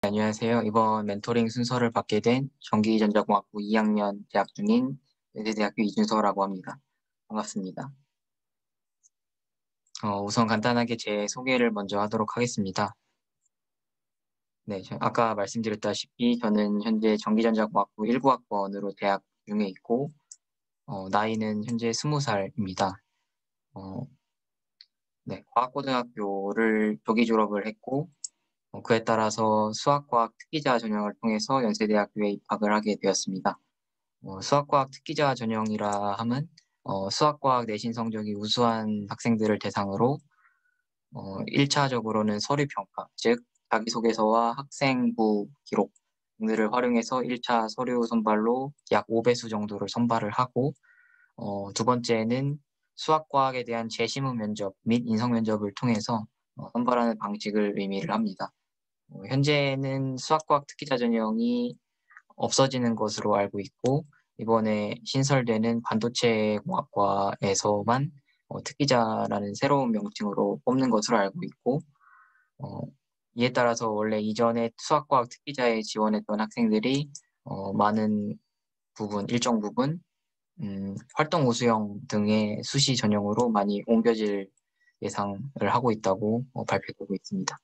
안녕하세요. 이번 멘토링 순서를 받게 된 전기전자공학부 2학년 재학 중인 연세대학교 이준서라고 합니다. 반갑습니다. 우선 간단하게 제 소개를 먼저 하도록 하겠습니다. 네, 아까 말씀드렸다시피 저는 현재 전기전자공학부 19학번으로 대학 중에 있고, 나이는 현재 20살입니다. 네, 과학고등학교를 조기 졸업을 했고, 그에 따라서 수학과학 특기자 전형을 통해서 연세대학교에 입학을 하게 되었습니다. 수학과학 특기자 전형이라 함은 수학과학 내신 성적이 우수한 학생들을 대상으로 1차적으로는 서류 평가, 즉 자기소개서와 학생부 기록 등들을 활용해서 1차 서류 선발로 약 5배수 정도를 선발을 하고, 두 번째는 수학과학에 대한 재심의 면접 및 인성 면접을 통해서 선발하는 방식을 의미를 합니다. 현재는 수학과학 특기자 전형이 없어지는 것으로 알고 있고, 이번에 신설되는 반도체공학과에서만 특기자라는 새로운 명칭으로 뽑는 것으로 알고 있고, 어, 이에 따라서 원래 이전에 수학과학 특기자에 지원했던 학생들이 많은 부분, 일정 부분 활동 우수형 등의 수시 전형으로 많이 옮겨질 예상을 하고 있다고 발표되고 있습니다.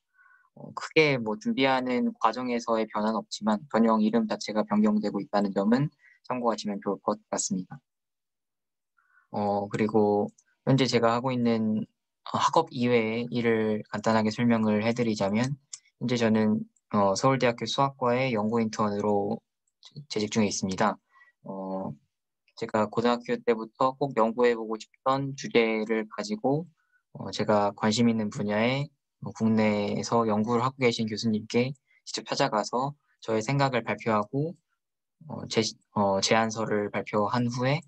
크게 뭐 준비하는 과정에서의 변화는 없지만 전형 이름 자체가 변경되고 있다는 점은 참고하시면 좋을 것 같습니다. 그리고 현재 제가 하고 있는 학업 이외의 일을 간단하게 설명을 해드리자면, 현재 저는 서울대학교 수학과의 연구 인턴으로 재직 중에 있습니다. 제가 고등학교 때부터 꼭 연구해보고 싶던 주제를 가지고 제가 관심 있는 분야에 국내에서 연구를 하고 계신 교수님께 직접 찾아가서 저의 생각을 발표하고 제안서를 발표한 후에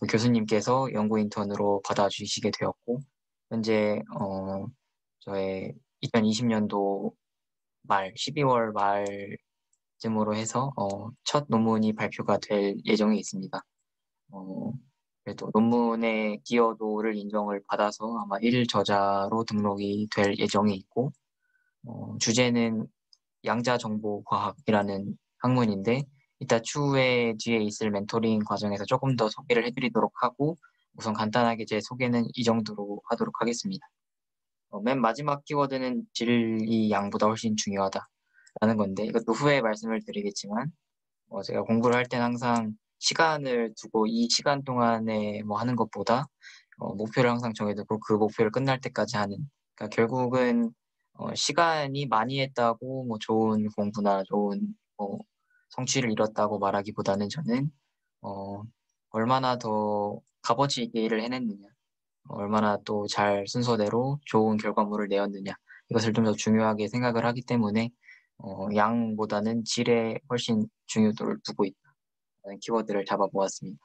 그 교수님께서 연구 인턴으로 받아주시게 되었고, 현재 저의 2020년도 말 12월 말쯤으로 해서 첫 논문이 발표가 될 예정에 있습니다. 어, 그래도 논문의 기여도를 인정을 받아서 아마 1저자로 등록이 될 예정에 있고, 주제는 양자정보과학이라는 학문인데, 이따 추후에 뒤에 있을 멘토링 과정에서 조금 더 소개를 해드리도록 하고, 우선 간단하게 제 소개는 이 정도로 하도록 하겠습니다. 맨 마지막 키워드는 질이 양보다 훨씬 중요하다라는 건데, 이것도 후에 말씀을 드리겠지만, 제가 공부를 할 때는 항상 시간을 두고 이 시간 동안에 뭐 하는 것보다 목표를 항상 정해두고 그 목표를 끝날 때까지 하는. 그러니까 결국은 시간이 많이 했다고 뭐 좋은 공부나 좋은 성취를 이뤘다고 말하기보다는 저는 어, 얼마나 더 값어치 있게 일을 해냈느냐, 얼마나 또 잘 순서대로 좋은 결과물을 내었느냐, 이것을 좀 더 중요하게 생각을 하기 때문에 양보다는 질에 훨씬 중요도를 두고 있다는 키워드를 잡아보았습니다.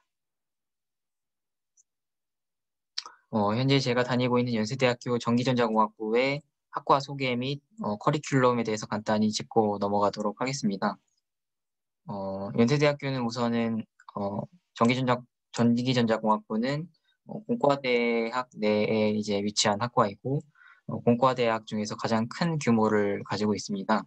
현재 제가 다니고 있는 연세대학교 전기전자공학부의 학과 소개 및 커리큘럼에 대해서 간단히 짚고 넘어가도록 하겠습니다. 연세대학교는 우선은 전기전자 전기전자공학부는 공과대학 내에 이제 위치한 학과이고, 공과대학 중에서 가장 큰 규모를 가지고 있습니다.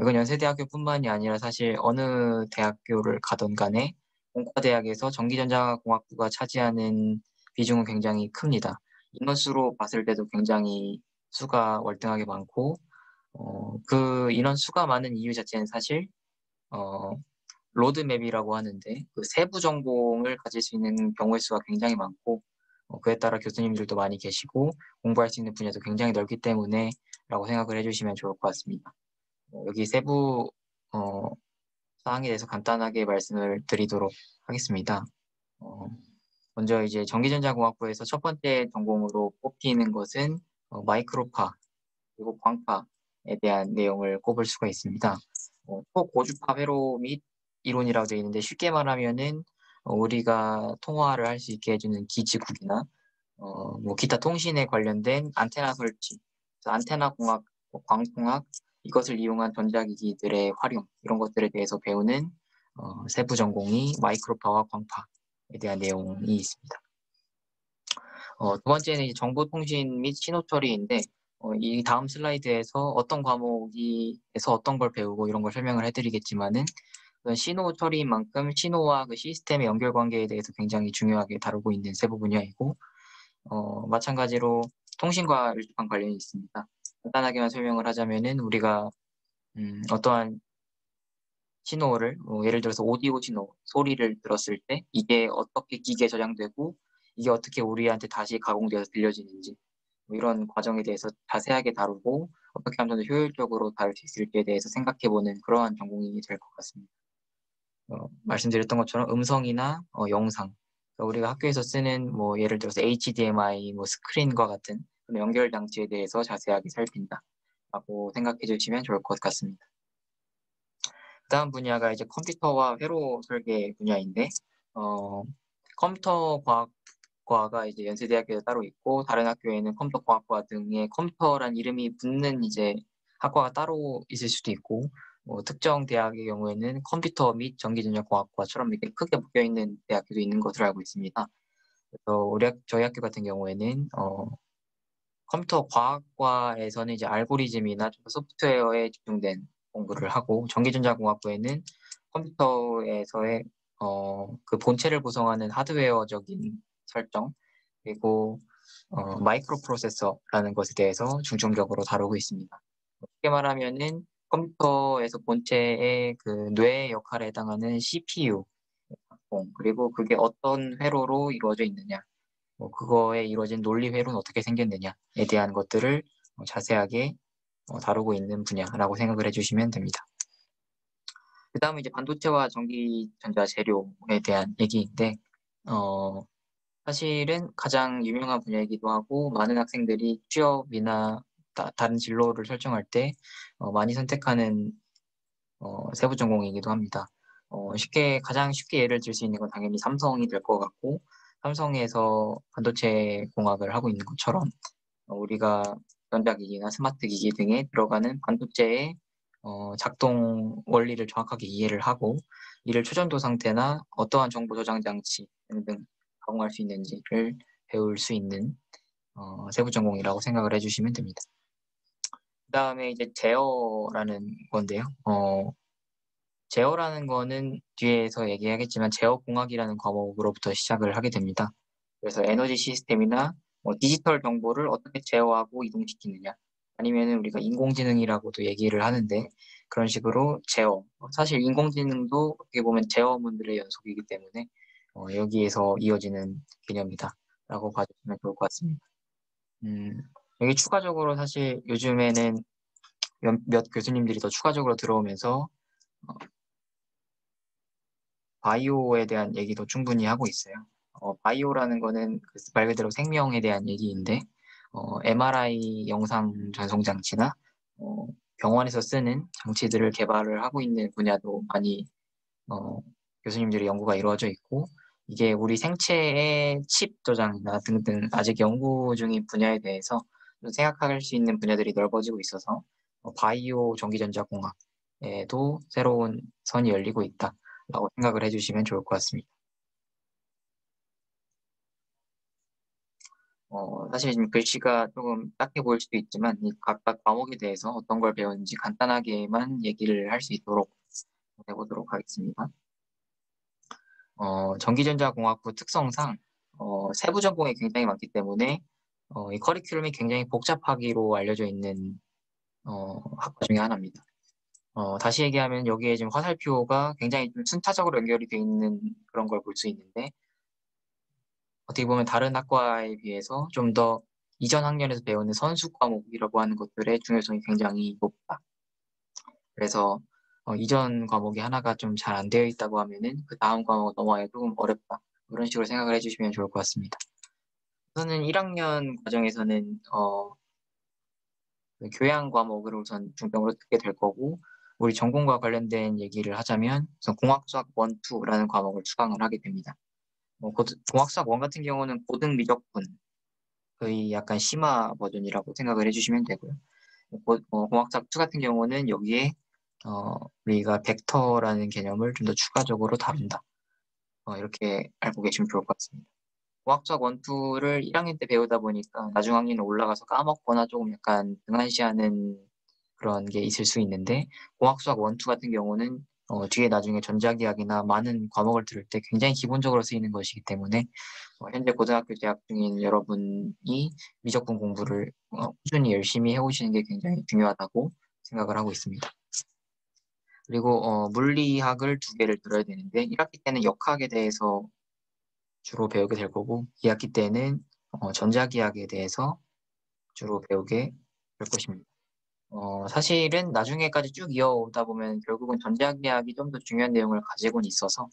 이건 연세대학교뿐만이 아니라 사실 어느 대학교를 가던 간에 공과대학에서 전기전자공학부가 차지하는 비중은 굉장히 큽니다. 인원수로 봤을 때도 굉장히 수가 월등하게 많고, 그 인원 수가 많은 이유 자체는 사실 어, 로드맵이라고 하는데 그 세부 전공을 가질 수 있는 경우의 수가 굉장히 많고, 그에 따라 교수님들도 많이 계시고 공부할 수 있는 분야도 굉장히 넓기 때문에 라고 생각을 해주시면 좋을 것 같습니다. 여기 세부 어, 사항에 대해서 간단하게 말씀을 드리도록 하겠습니다. 어, 먼저 이제 전기전자공학부에서 첫 번째 전공으로 꼽히는 것은 마이크로파 그리고 광파에 대한 내용을 꼽을 수가 있습니다. 초고주파 회로 및 이론이라고 되어 있는데, 쉽게 말하면은 우리가 통화를 할 수 있게 해주는 기지국이나 뭐 기타 통신에 관련된 안테나 설치, 그래서 안테나 공학, 광통학, 이것을 이용한 전자기기들의 활용, 이런 것들에 대해서 배우는 세부 전공이 마이크로파와 광파에 대한 내용이 있습니다. 두 번째는 이제 정보통신 및 신호처리인데, 이 다음 슬라이드에서 어떤 과목에서 어떤 걸 배우고 이런 걸 설명을 해드리겠지만은 신호 처리인 만큼 신호와 그 시스템의 연결 관계에 대해서 굉장히 중요하게 다루고 있는 세부 분야이고 마찬가지로 통신과 밀접한 관련이 있습니다. 간단하게만 설명을 하자면은 우리가 어떠한 신호를 예를 들어서 오디오 신호, 소리를 들었을 때 이게 어떻게 기기에 저장되고 이게 어떻게 우리한테 다시 가공되어서 들려지는지 이런 과정에 대해서 자세하게 다루고 어떻게 하면 더 효율적으로 다룰 수 있을지에 대해서 생각해보는 그러한 전공이 될 것 같습니다. 말씀드렸던 것처럼 음성이나 영상, 그러니까 우리가 학교에서 쓰는 예를 들어서 HDMI, 스크린과 같은 그런 연결 장치에 대해서 자세하게 살핀다라고 생각해 주시면 좋을 것 같습니다. 다음 분야가 이제 컴퓨터와 회로 설계 분야인데, 컴퓨터 과학과가 이제 연세대학교에 따로 있고, 다른 학교에는 컴퓨터 과학과 등의 컴퓨터란 이름이 붙는 이제 학과가 따로 있을 수도 있고, 특정 대학의 경우에는 컴퓨터 및 전기전자공학과처럼 이렇게 크게 묶여 있는 대학교도 있는 것으로 알고 있습니다. 그래서 저희 학교 같은 경우에는 컴퓨터 과학과에서는 이제 알고리즘이나 좀 소프트웨어에 집중된 공부를 하고 전기전자공학부에는 컴퓨터에서의 그 본체를 구성하는 하드웨어적인 설정 그리고 마이크로 프로세서라는 것에 대해서 중점적으로 다루고 있습니다. 쉽게 말하면은 컴퓨터에서 본체의 그 뇌 역할에 해당하는 CPU 그리고 그게 어떤 회로로 이루어져 있느냐 그거에 이루어진 논리 회로는 어떻게 생겼느냐에 대한 것들을 자세하게 다루고 있는 분야라고 생각을 해주시면 됩니다. 그 다음에 이제 반도체와 전기전자 재료에 대한 얘기인데, 사실은 가장 유명한 분야이기도 하고, 많은 학생들이 취업이나 다른 진로를 설정할 때 많이 선택하는 세부 전공이기도 합니다. 가장 쉽게 예를 들 수 있는 건 당연히 삼성이 될 것 같고, 삼성에서 반도체 공학을 하고 있는 것처럼 우리가 전자기기나 스마트기기 등에 들어가는 반도체의 작동 원리를 정확하게 이해를 하고 이를 초전도 상태나 어떠한 정보 저장 장치 등등 가공할 수 있는지를 배울 수 있는 세부 전공이라고 생각을 해주시면 됩니다. 그 다음에 이제 제어라는 건데요. 제어라는 거는 뒤에서 얘기하겠지만 제어공학이라는 과목으로부터 시작을 하게 됩니다. 그래서 에너지 시스템이나 디지털 정보를 어떻게 제어하고 이동시키느냐 아니면 우리가 인공지능이라고도 얘기를 하는데 그런 식으로 제어 사실 인공지능도 어떻게 보면 제어문들의 연속이기 때문에 여기에서 이어지는 개념이다 라고 봐주시면 좋을 것 같습니다. 여기 추가적으로 사실 요즘에는 몇 교수님들이 더 추가적으로 들어오면서 바이오에 대한 얘기도 충분히 하고 있어요. 바이오라는 거는 말 그대로 생명에 대한 얘기인데, MRI 영상 전송 장치나 병원에서 쓰는 장치들을 개발을 하고 있는 분야도 많이 교수님들의 연구가 이루어져 있고, 이게 우리 생체의 칩 저장이나 등등 아직 연구 중인 분야에 대해서 생각할 수 있는 분야들이 넓어지고 있어서 바이오 전기전자공학에도 새로운 선이 열리고 있다라고 생각을 해주시면 좋을 것 같습니다. 사실 지금 글씨가 조금 딱해 보일 수도 있지만 이 각각 과목에 대해서 어떤 걸 배웠는지 간단하게만 얘기를 할 수 있도록 해보도록 하겠습니다. 전기전자공학부 특성상 세부 전공이 굉장히 많기 때문에 이 커리큘럼이 굉장히 복잡하기로 알려져 있는 학과 중에 하나입니다. 다시 얘기하면 여기에 지금 화살표가 굉장히 좀 순차적으로 연결이 되어 있는 그런 걸 볼 수 있는데 어떻게 보면 다른 학과에 비해서 좀 더 이전 학년에서 배우는 선수 과목이라고 하는 것들의 중요성이 굉장히 높다. 그래서 이전 과목이 하나가 좀 잘 안 되어 있다고 하면은 그 다음 과목 넘어가기 조금 어렵다. 그런 식으로 생각을 해주시면 좋을 것 같습니다. 우선은 1학년 과정에서는 그 교양 과목을 우선 중점으로 듣게 될 거고 우리 전공과 관련된 얘기를 하자면 우선 공학수학 1, 2라는 과목을 수강을 하게 됩니다. 공학수학 1 같은 경우는 고등 미적분 거의 약간 심화 버전이라고 생각을 해주시면 되고요. 공학수학 2 같은 경우는 여기에 우리가 벡터라는 개념을 좀 더 추가적으로 다룬다. 이렇게 알고 계시면 좋을 것 같습니다. 공학수학 원투를 1학년 때 배우다 보니까 나중 학년에 올라가서 까먹거나 조금 약간 등한시하는 그런 게 있을 수 있는데 공학수학 원투 같은 경우는 뒤에 나중에 전자기학이나 많은 과목을 들을 때 굉장히 기본적으로 쓰이는 것이기 때문에 현재 고등학교 재학 중인 여러분이 미적분 공부를 꾸준히 열심히 해오시는 게 굉장히 중요하다고 생각을 하고 있습니다. 그리고 물리학을 2개를 들어야 되는데 1학기 때는 역학에 대해서 주로 배우게 될 거고 2학기 때는 전자기학에 대해서 주로 배우게 될 것입니다. 사실은 나중에까지 쭉 이어오다 보면 결국은 전자기학이 좀 더 중요한 내용을 가지고는 있어서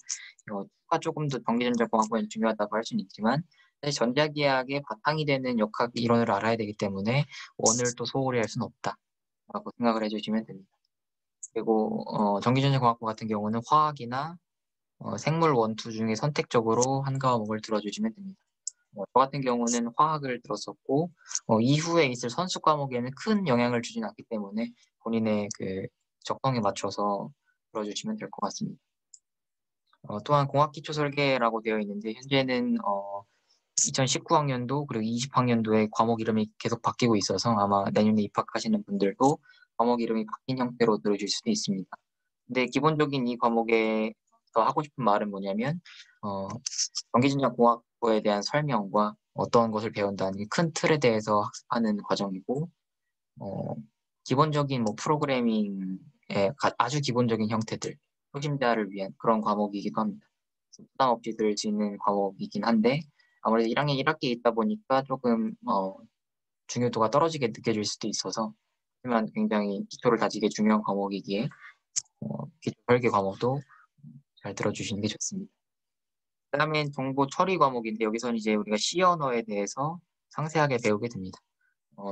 추가 조금 더 전기전자공학부는 중요하다고 할 수는 있지만 사실 전자기학의 바탕이 되는 역학 이론을 알아야 되기 때문에 원을 또 소홀히 할 수는 없다라고 생각을 해주시면 됩니다. 그리고 전기전자공학부 같은 경우는 화학이나 생물 원투 중에 선택적으로 한 과목을 들어주시면 됩니다. 저 같은 경우는 화학을 들었었고 이후에 있을 선수 과목에는 큰 영향을 주진 않기 때문에 본인의 그 적성에 맞춰서 들어주시면 될 것 같습니다. 또한 공학기초 설계라고 되어 있는데 현재는 2019학년도 그리고 20학년도에 과목 이름이 계속 바뀌고 있어서 아마 내년에 입학하시는 분들도 과목 이름이 바뀐 형태로 들어줄 수도 있습니다. 근데 기본적인 이 과목에 더 하고 싶은 말은 뭐냐면 전기전자공학부에 대한 설명과 어떤 것을 배운다는 큰 틀에 대해서 학습하는 과정이고 기본적인 뭐 프로그래밍의 아주 기본적인 형태들 초심자를 위한 그런 과목이기도 합니다. 부담 없이 들을 수 있는 과목이긴 한데 아무래도 1학년 1학기에 있다 보니까 조금 중요도가 떨어지게 느껴질 수도 있어서 하지만 굉장히 기초를 다지게 중요한 과목이기에 기초 설계 과목도 잘 들어주시는 게 좋습니다. 그다음엔 정보 처리 과목인데 여기서는 이제 우리가 C 언어에 대해서 상세하게 배우게 됩니다.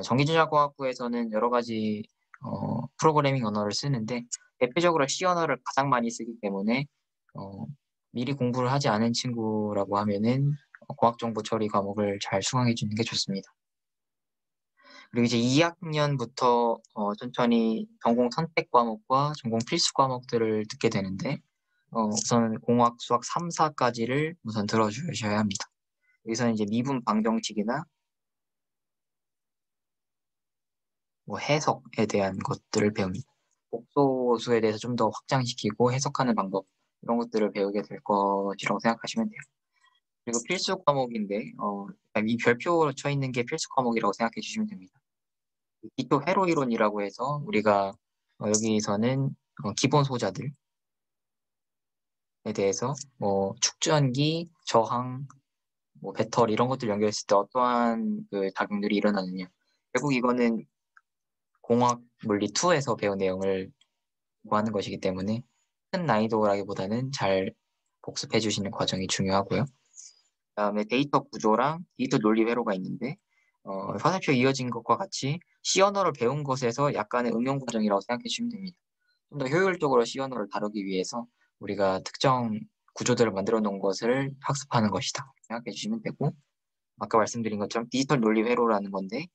전기전자공학부에서는 여러 가지 프로그래밍 언어를 쓰는데 대표적으로 C 언어를 가장 많이 쓰기 때문에 미리 공부를 하지 않은 친구라고 하면은 공학정보 처리 과목을 잘 수강해 주는 게 좋습니다. 그리고 이제 2학년부터 천천히 전공 선택 과목과 전공 필수 과목들을 듣게 되는데 우선 공학 수학 3, 4까지를 우선 들어주셔야 합니다. 여기서는 이제 미분 방정식이나 뭐 해석에 대한 것들을 배웁니다. 복소수에 대해서 좀 더 확장시키고 해석하는 방법 이런 것들을 배우게 될 것이라고 생각하시면 돼요. 그리고 필수 과목인데 이 별표로 쳐 있는 게 필수 과목이라고 생각해 주시면 됩니다. 기초 회로 이론이라고 해서 우리가 여기서는 기본 소자들에 대해서 뭐 축전기, 저항, 뭐 배터리 이런 것들 연결했을 때 어떠한 그 작용들이 일어나느냐. 결국 이거는 공학 물리 2에서 배운 내용을 공부하는 것이기 때문에 큰 난이도라기보다는 잘 복습해 주시는 과정이 중요하고요. 그다음에 데이터 구조랑 데이터 논리 회로가 있는데 화살표 이어진 것과 같이 C 언어를 배운 것에서 약간의 응용 과정이라고 생각해 주시면 됩니다. 좀 더 효율적으로 C 언어를 다루기 위해서 우리가 특정 구조들을 만들어 놓은 것을 학습하는 것이다 생각해 주시면 되고 아까 말씀드린 것처럼 디지털 논리 회로라는 건데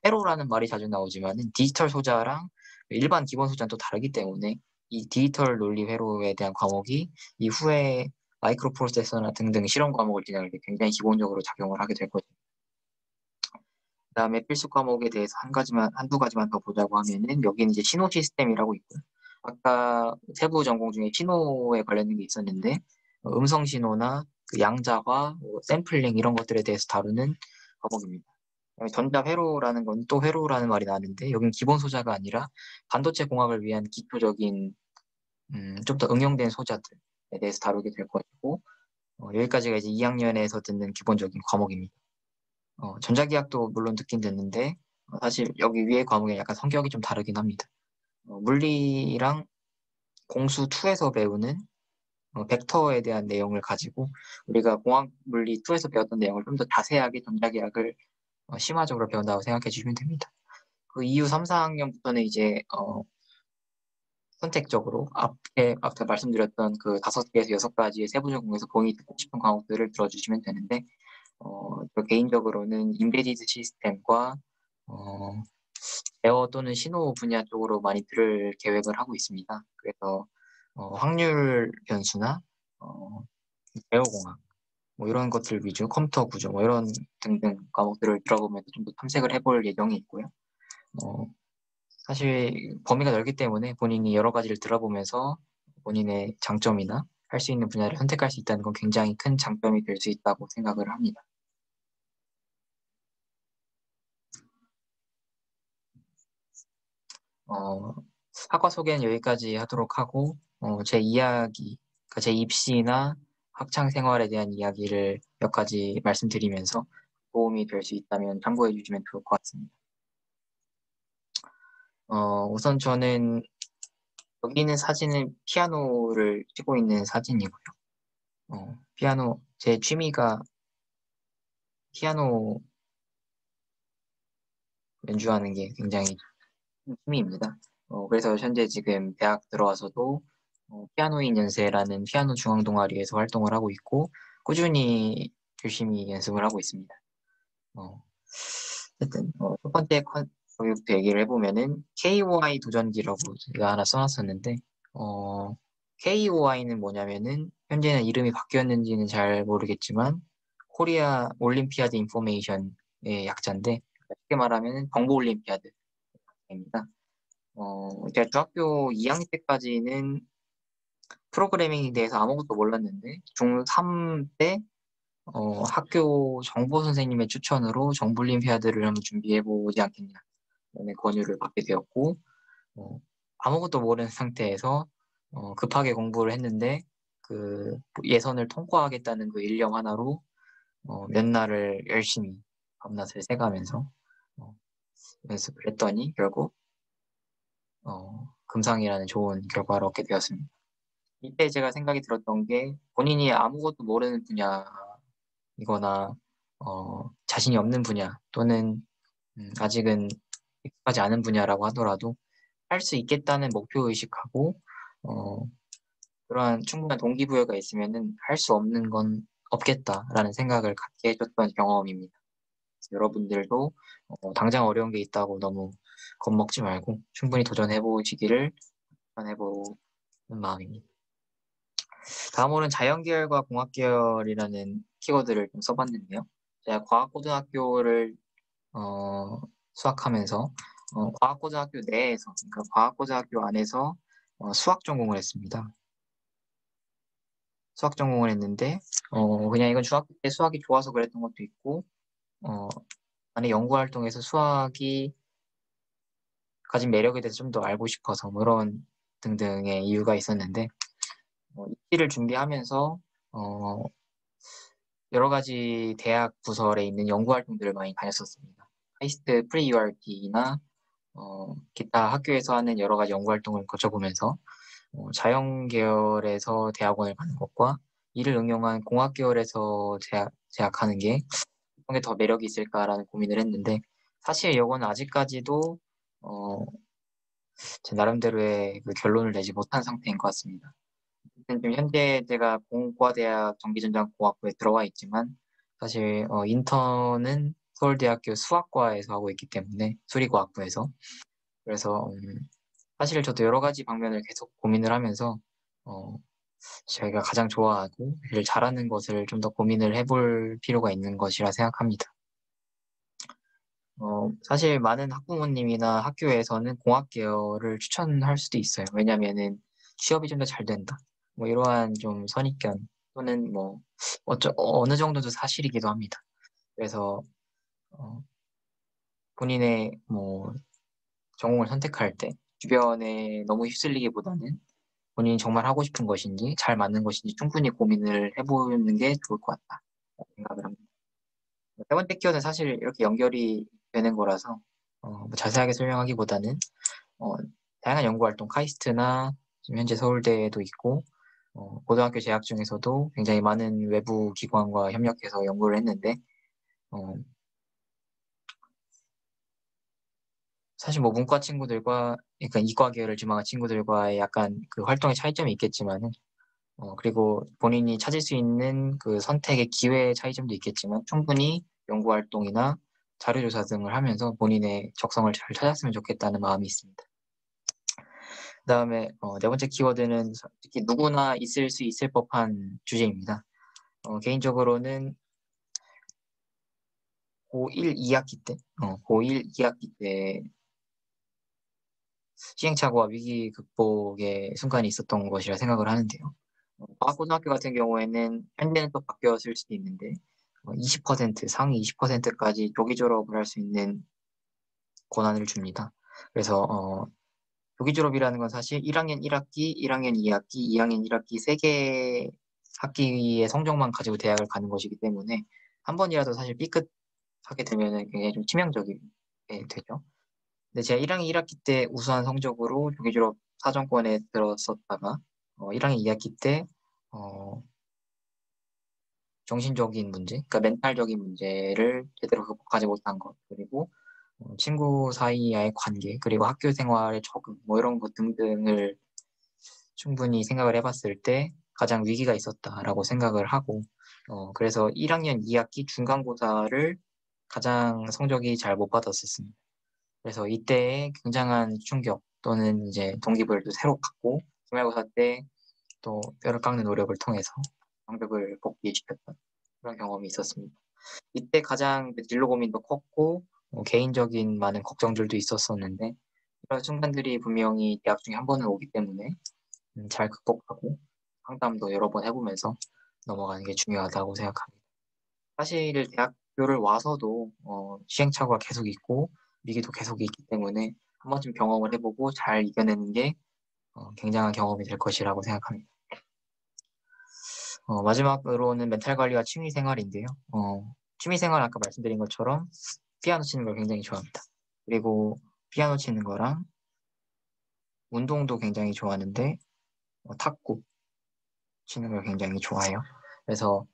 회로라는 말이 자주 나오지만은 디지털 소자랑 일반 기본 소자는 또 다르기 때문에 이 디지털 논리 회로에 대한 과목이 이후에 마이크로 프로세서나 등등 실험 과목을 진행할 때 굉장히 기본적으로 작용을 하게 될 거죠. 그다음에 필수 과목에 대해서 한두 가지만 더 보자고 하면은 여기는 이제 신호 시스템이라고 있고요. 아까 세부 전공 중에 신호에 관련된 게 있었는데 음성 신호나 그 양자화, 뭐 샘플링 이런 것들에 대해서 다루는 과목입니다. 전자 회로라는 건 또 회로라는 말이 나는데 여긴 기본 소자가 아니라 반도체 공학을 위한 기초적인 좀 더 응용된 소자들에 대해서 다루게 될 것이고 여기까지가 이제 2학년에서 듣는 기본적인 과목입니다. 전자기학도 물론 듣긴 듣는데 사실 여기 위에 과목에 약간 성격이 좀 다르긴 합니다. 물리랑 공수 2에서 배우는 벡터에 대한 내용을 가지고 우리가 공학 물리 2에서 배웠던 내용을 좀 더 자세하게 전자기학을 심화적으로 배운다고 생각해 주시면 됩니다. 그 이후 3, 4학년부터는 이제 선택적으로 앞에 말씀드렸던 그 5개에서 6가지의 세부 전공에서 본인이 듣고 싶은 과목들을 들어주시면 되는데 저 개인적으로는 인베디드 시스템과 제어 또는 신호 분야 쪽으로 많이 들을 계획을 하고 있습니다. 그래서 확률 변수나 제어공학 뭐 이런 것들 위주, 컴퓨터 구조, 뭐 이런 등등 과목들을 들어보면서 좀 더 탐색을 해볼 예정이 있고요. 어, 사실 범위가 넓기 때문에 본인이 여러 가지를 들어보면서 본인의 장점이나 할 수 있는 분야를 선택할 수 있다는 건 굉장히 큰 장점이 될 수 있다고 생각을 합니다. 어, 학과 소개는 여기까지 하도록 하고, 제 이야기, 그러니까 제 입시나 학창 생활에 대한 이야기를 몇 가지 말씀드리면서 도움이 될 수 있다면 참고해 주시면 좋을 것 같습니다. 우선 저는 여기 있는 사진은 피아노를 치고 있는 사진이고요. 피아노, 제 취미가 피아노 연주하는 게 굉장히 큰 취미입니다. 그래서 현재 지금 대학 들어와서도 피아노인 연세라는 피아노 중앙 동아리에서 활동을 하고 있고 꾸준히 열심히 연습을 하고 있습니다. 어, 어쨌든 첫 번째 거기부터 얘기를 해보면은 KOI 도전기라고 제가 하나 써놨었는데 KOI는 뭐냐면은 현재는 이름이 바뀌었는지는 잘 모르겠지만 코리아 올림피아드 인포메이션의 약자인데 쉽게 말하면 정보 올림피아드입니다. 제가 중학교 2학년 때까지는 프로그래밍에 대해서 아무것도 몰랐는데 중3 때 학교 정보 선생님의 추천으로 정보올림피아드를 한번 준비해보지 않겠냐 라는 권유를 받게 되었고 아무것도 모르는 상태에서 급하게 공부를 했는데 그 예선을 통과하겠다는 그 일념 하나로 몇 날을 열심히 밤낮을 새가면서 어, 연습을 했더니 결국 금상이라는 좋은 결과를 얻게 되었습니다. 이때 제가 생각이 들었던 게 본인이 아무것도 모르는 분야이거나 자신이 없는 분야 또는 아직은 익숙하지 않은 분야라고 하더라도 할 수 있겠다는 목표 의식하고 어, 그러한 충분한 동기부여가 있으면은 할 수 없는 건 없겠다라는 생각을 갖게 해줬던 경험입니다. 여러분들도 당장 어려운 게 있다고 너무 겁먹지 말고 충분히 도전해보시기를 추천해보는 마음입니다. 다음으로는 자연계열과 공학계열이라는 키워드를 좀 써봤는데요. 제가 과학고등학교를 수학하면서 과학고등학교 내에서, 그러니까 과학고등학교 안에서 수학 전공을 했습니다. 수학 전공을 했는데 그냥 이건 중학교 때 수학이 좋아서 그랬던 것도 있고 어, 안에 연구 활동에서 수학이 가진 매력에 대해서 좀 더 알고 싶어서 뭐 이런 등등의 이유가 있었는데 입시를 준비하면서 어, 여러 가지 대학 부설에 있는 연구 활동들을 많이 다녔었습니다. 카이스트 프리-URP나 기타 학교에서 하는 여러 가지 연구 활동을 거쳐보면서 자연 계열에서 대학원을 가는 것과 이를 응용한 공학 계열에서 재학하는 게 어떤 게 더 매력이 있을까라는 고민을 했는데 사실 이거는 아직까지도 어, 제 나름대로의 그 결론을 내지 못한 상태인 것 같습니다. 지금 현재 제가 공과대학 전기전자공학부에 들어와 있지만 사실 인턴은 서울대학교 수학과에서 하고 있기 때문에 수리과학부에서 그래서 사실 저도 여러 가지 방면을 계속 고민을 하면서 어, 저희가 가장 좋아하고 일 잘하는 것을 좀 더 고민을 해볼 필요가 있는 것이라 생각합니다. 사실 많은 학부모님이나 학교에서는 공학 계열을 추천할 수도 있어요. 왜냐면은 취업이 좀 더 잘 된다. 뭐 이러한 좀 선입견 또는 뭐 어느 정도도 사실이기도 합니다. 그래서 어, 본인의 뭐 전공을 선택할 때 주변에 너무 휩쓸리기보다는 본인이 정말 하고 싶은 것인지 잘 맞는 것인지 충분히 고민을 해보는 게 좋을 것 같다 생각을 합니다. 세 번째 키워드는 사실 이렇게 연결이 되는 거라서 뭐 자세하게 설명하기보다는 어, 다양한 연구활동 카이스트나 지금 현재 서울대에도 있고 고등학교 재학 중에서도 굉장히 많은 외부 기관과 협력해서 연구를 했는데 어, 사실 뭐 문과 친구들과 그러니까 이과 계열을 지망한 친구들과의 약간 그 활동의 차이점이 있겠지만은 그리고 본인이 찾을 수 있는 그 선택의 기회의 차이점도 있겠지만 충분히 연구 활동이나 자료조사 등을 하면서 본인의 적성을 잘 찾았으면 좋겠다는 마음이 있습니다. 그다음에 네 번째 키워드는 특히 누구나 있을 수 있을 법한 주제입니다. 개인적으로는 고1 2학기 때, 고1 2학기 때 시행착오와 위기 극복의 순간이 있었던 것이라 생각을 하는데요. 과학고등학교 같은 경우에는 현재는 또 바뀌었을 수도 있는데 20% 상위 20%까지 조기 졸업을 할 수 있는 권한을 줍니다. 그래서 조기 졸업이라는 건 사실 1학년 1학기, 1학년 2학기, 2학년 1학기 3개 학기의 성적만 가지고 대학을 가는 것이기 때문에 한 번이라도 사실 삐끗하게 되면 굉장히 좀 치명적이 되죠. 근데 제가 1학년 1학기 때 우수한 성적으로 조기 졸업 사정권에 들었었다가 1학년 2학기 때 어, 정신적인 문제, 그러니까 멘탈적인 문제를 제대로 극복하지 못한 것, 그리고 친구 사이와의 관계, 그리고 학교 생활의 적응, 뭐 이런 것 등등을 충분히 생각을 해봤을 때 가장 위기가 있었다라고 생각을 하고, 그래서 1학년 2학기 중간고사를 가장 성적이 잘 못 받았었습니다. 그래서 이때의 굉장한 충격 또는 이제 동기부여도 새로 갖고, 기말고사 때 또 뼈를 깎는 노력을 통해서 성적을 복귀시켰던 그런 경험이 있었습니다. 이때 가장 진로 고민도 컸고 개인적인 많은 걱정들도 있었었는데 이런 순간들이 분명히 대학 중에 한 번은 오기 때문에 잘 극복하고 상담도 여러 번 해보면서 넘어가는 게 중요하다고 생각합니다. 사실 대학교를 와서도 시행착오가 계속 있고 위기도 계속 있기 때문에 한 번쯤 경험을 해보고 잘 이겨내는 게 굉장한 경험이 될 것이라고 생각합니다. 마지막으로는 멘탈 관리와 취미 생활인데요. 취미 생활 아까 말씀드린 것처럼 피아노 치는 걸 굉장히 좋아합니다. 그리고 피아노 치는 거랑 운동도 굉장히 좋아하는데 탁구 치는 걸 굉장히 좋아해요. 그래서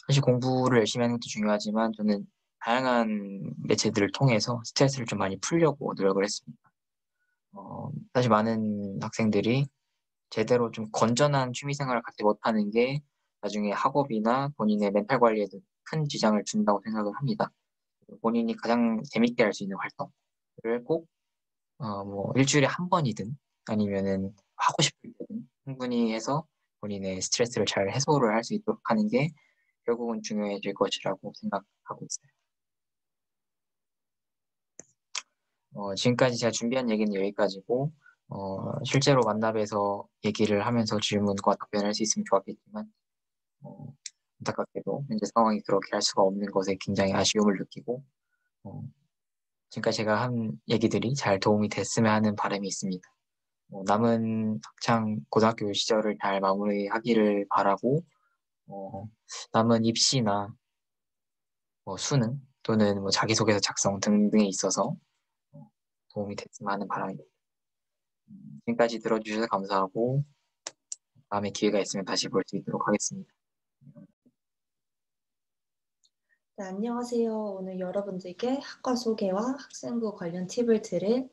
사실 공부를 열심히 하는 것도 중요하지만 저는 다양한 매체들을 통해서 스트레스를 좀 많이 풀려고 노력을 했습니다. 사실 많은 학생들이 제대로 좀 건전한 취미 생활을 갖지 못하는 게 나중에 학업이나 본인의 멘탈 관리에도 큰 지장을 준다고 생각을 합니다. 본인이 가장 재밌게 할 수 있는 활동을 꼭 뭐 일주일에 한 번이든 아니면은 하고 싶을 때든 충분히 해서 본인의 스트레스를 잘 해소를 할 수 있도록 하는 게 결국은 중요해질 것이라고 생각하고 있어요. 지금까지 제가 준비한 얘기는 여기까지고 실제로 만나 뵈서 얘기를 하면서 질문과 답변을 할 수 있으면 좋았겠지만 어, 안타깝게도 현재 상황이 그렇게 할 수가 없는 것에 굉장히 아쉬움을 느끼고 어, 지금까지 제가 한 얘기들이 잘 도움이 됐으면 하는 바람이 있습니다. 남은 학창 고등학교 시절을 잘 마무리하기를 바라고 남은 입시나 뭐 수능 또는 뭐 자기소개서 작성 등등에 있어서 도움이 됐으면 하는 바람입니다. 지금까지 들어주셔서 감사하고 다음에 기회가 있으면 다시 볼 수 있도록 하겠습니다. 네, 안녕하세요. 오늘 여러분들께 학과 소개와 학생부 관련 팁을 드릴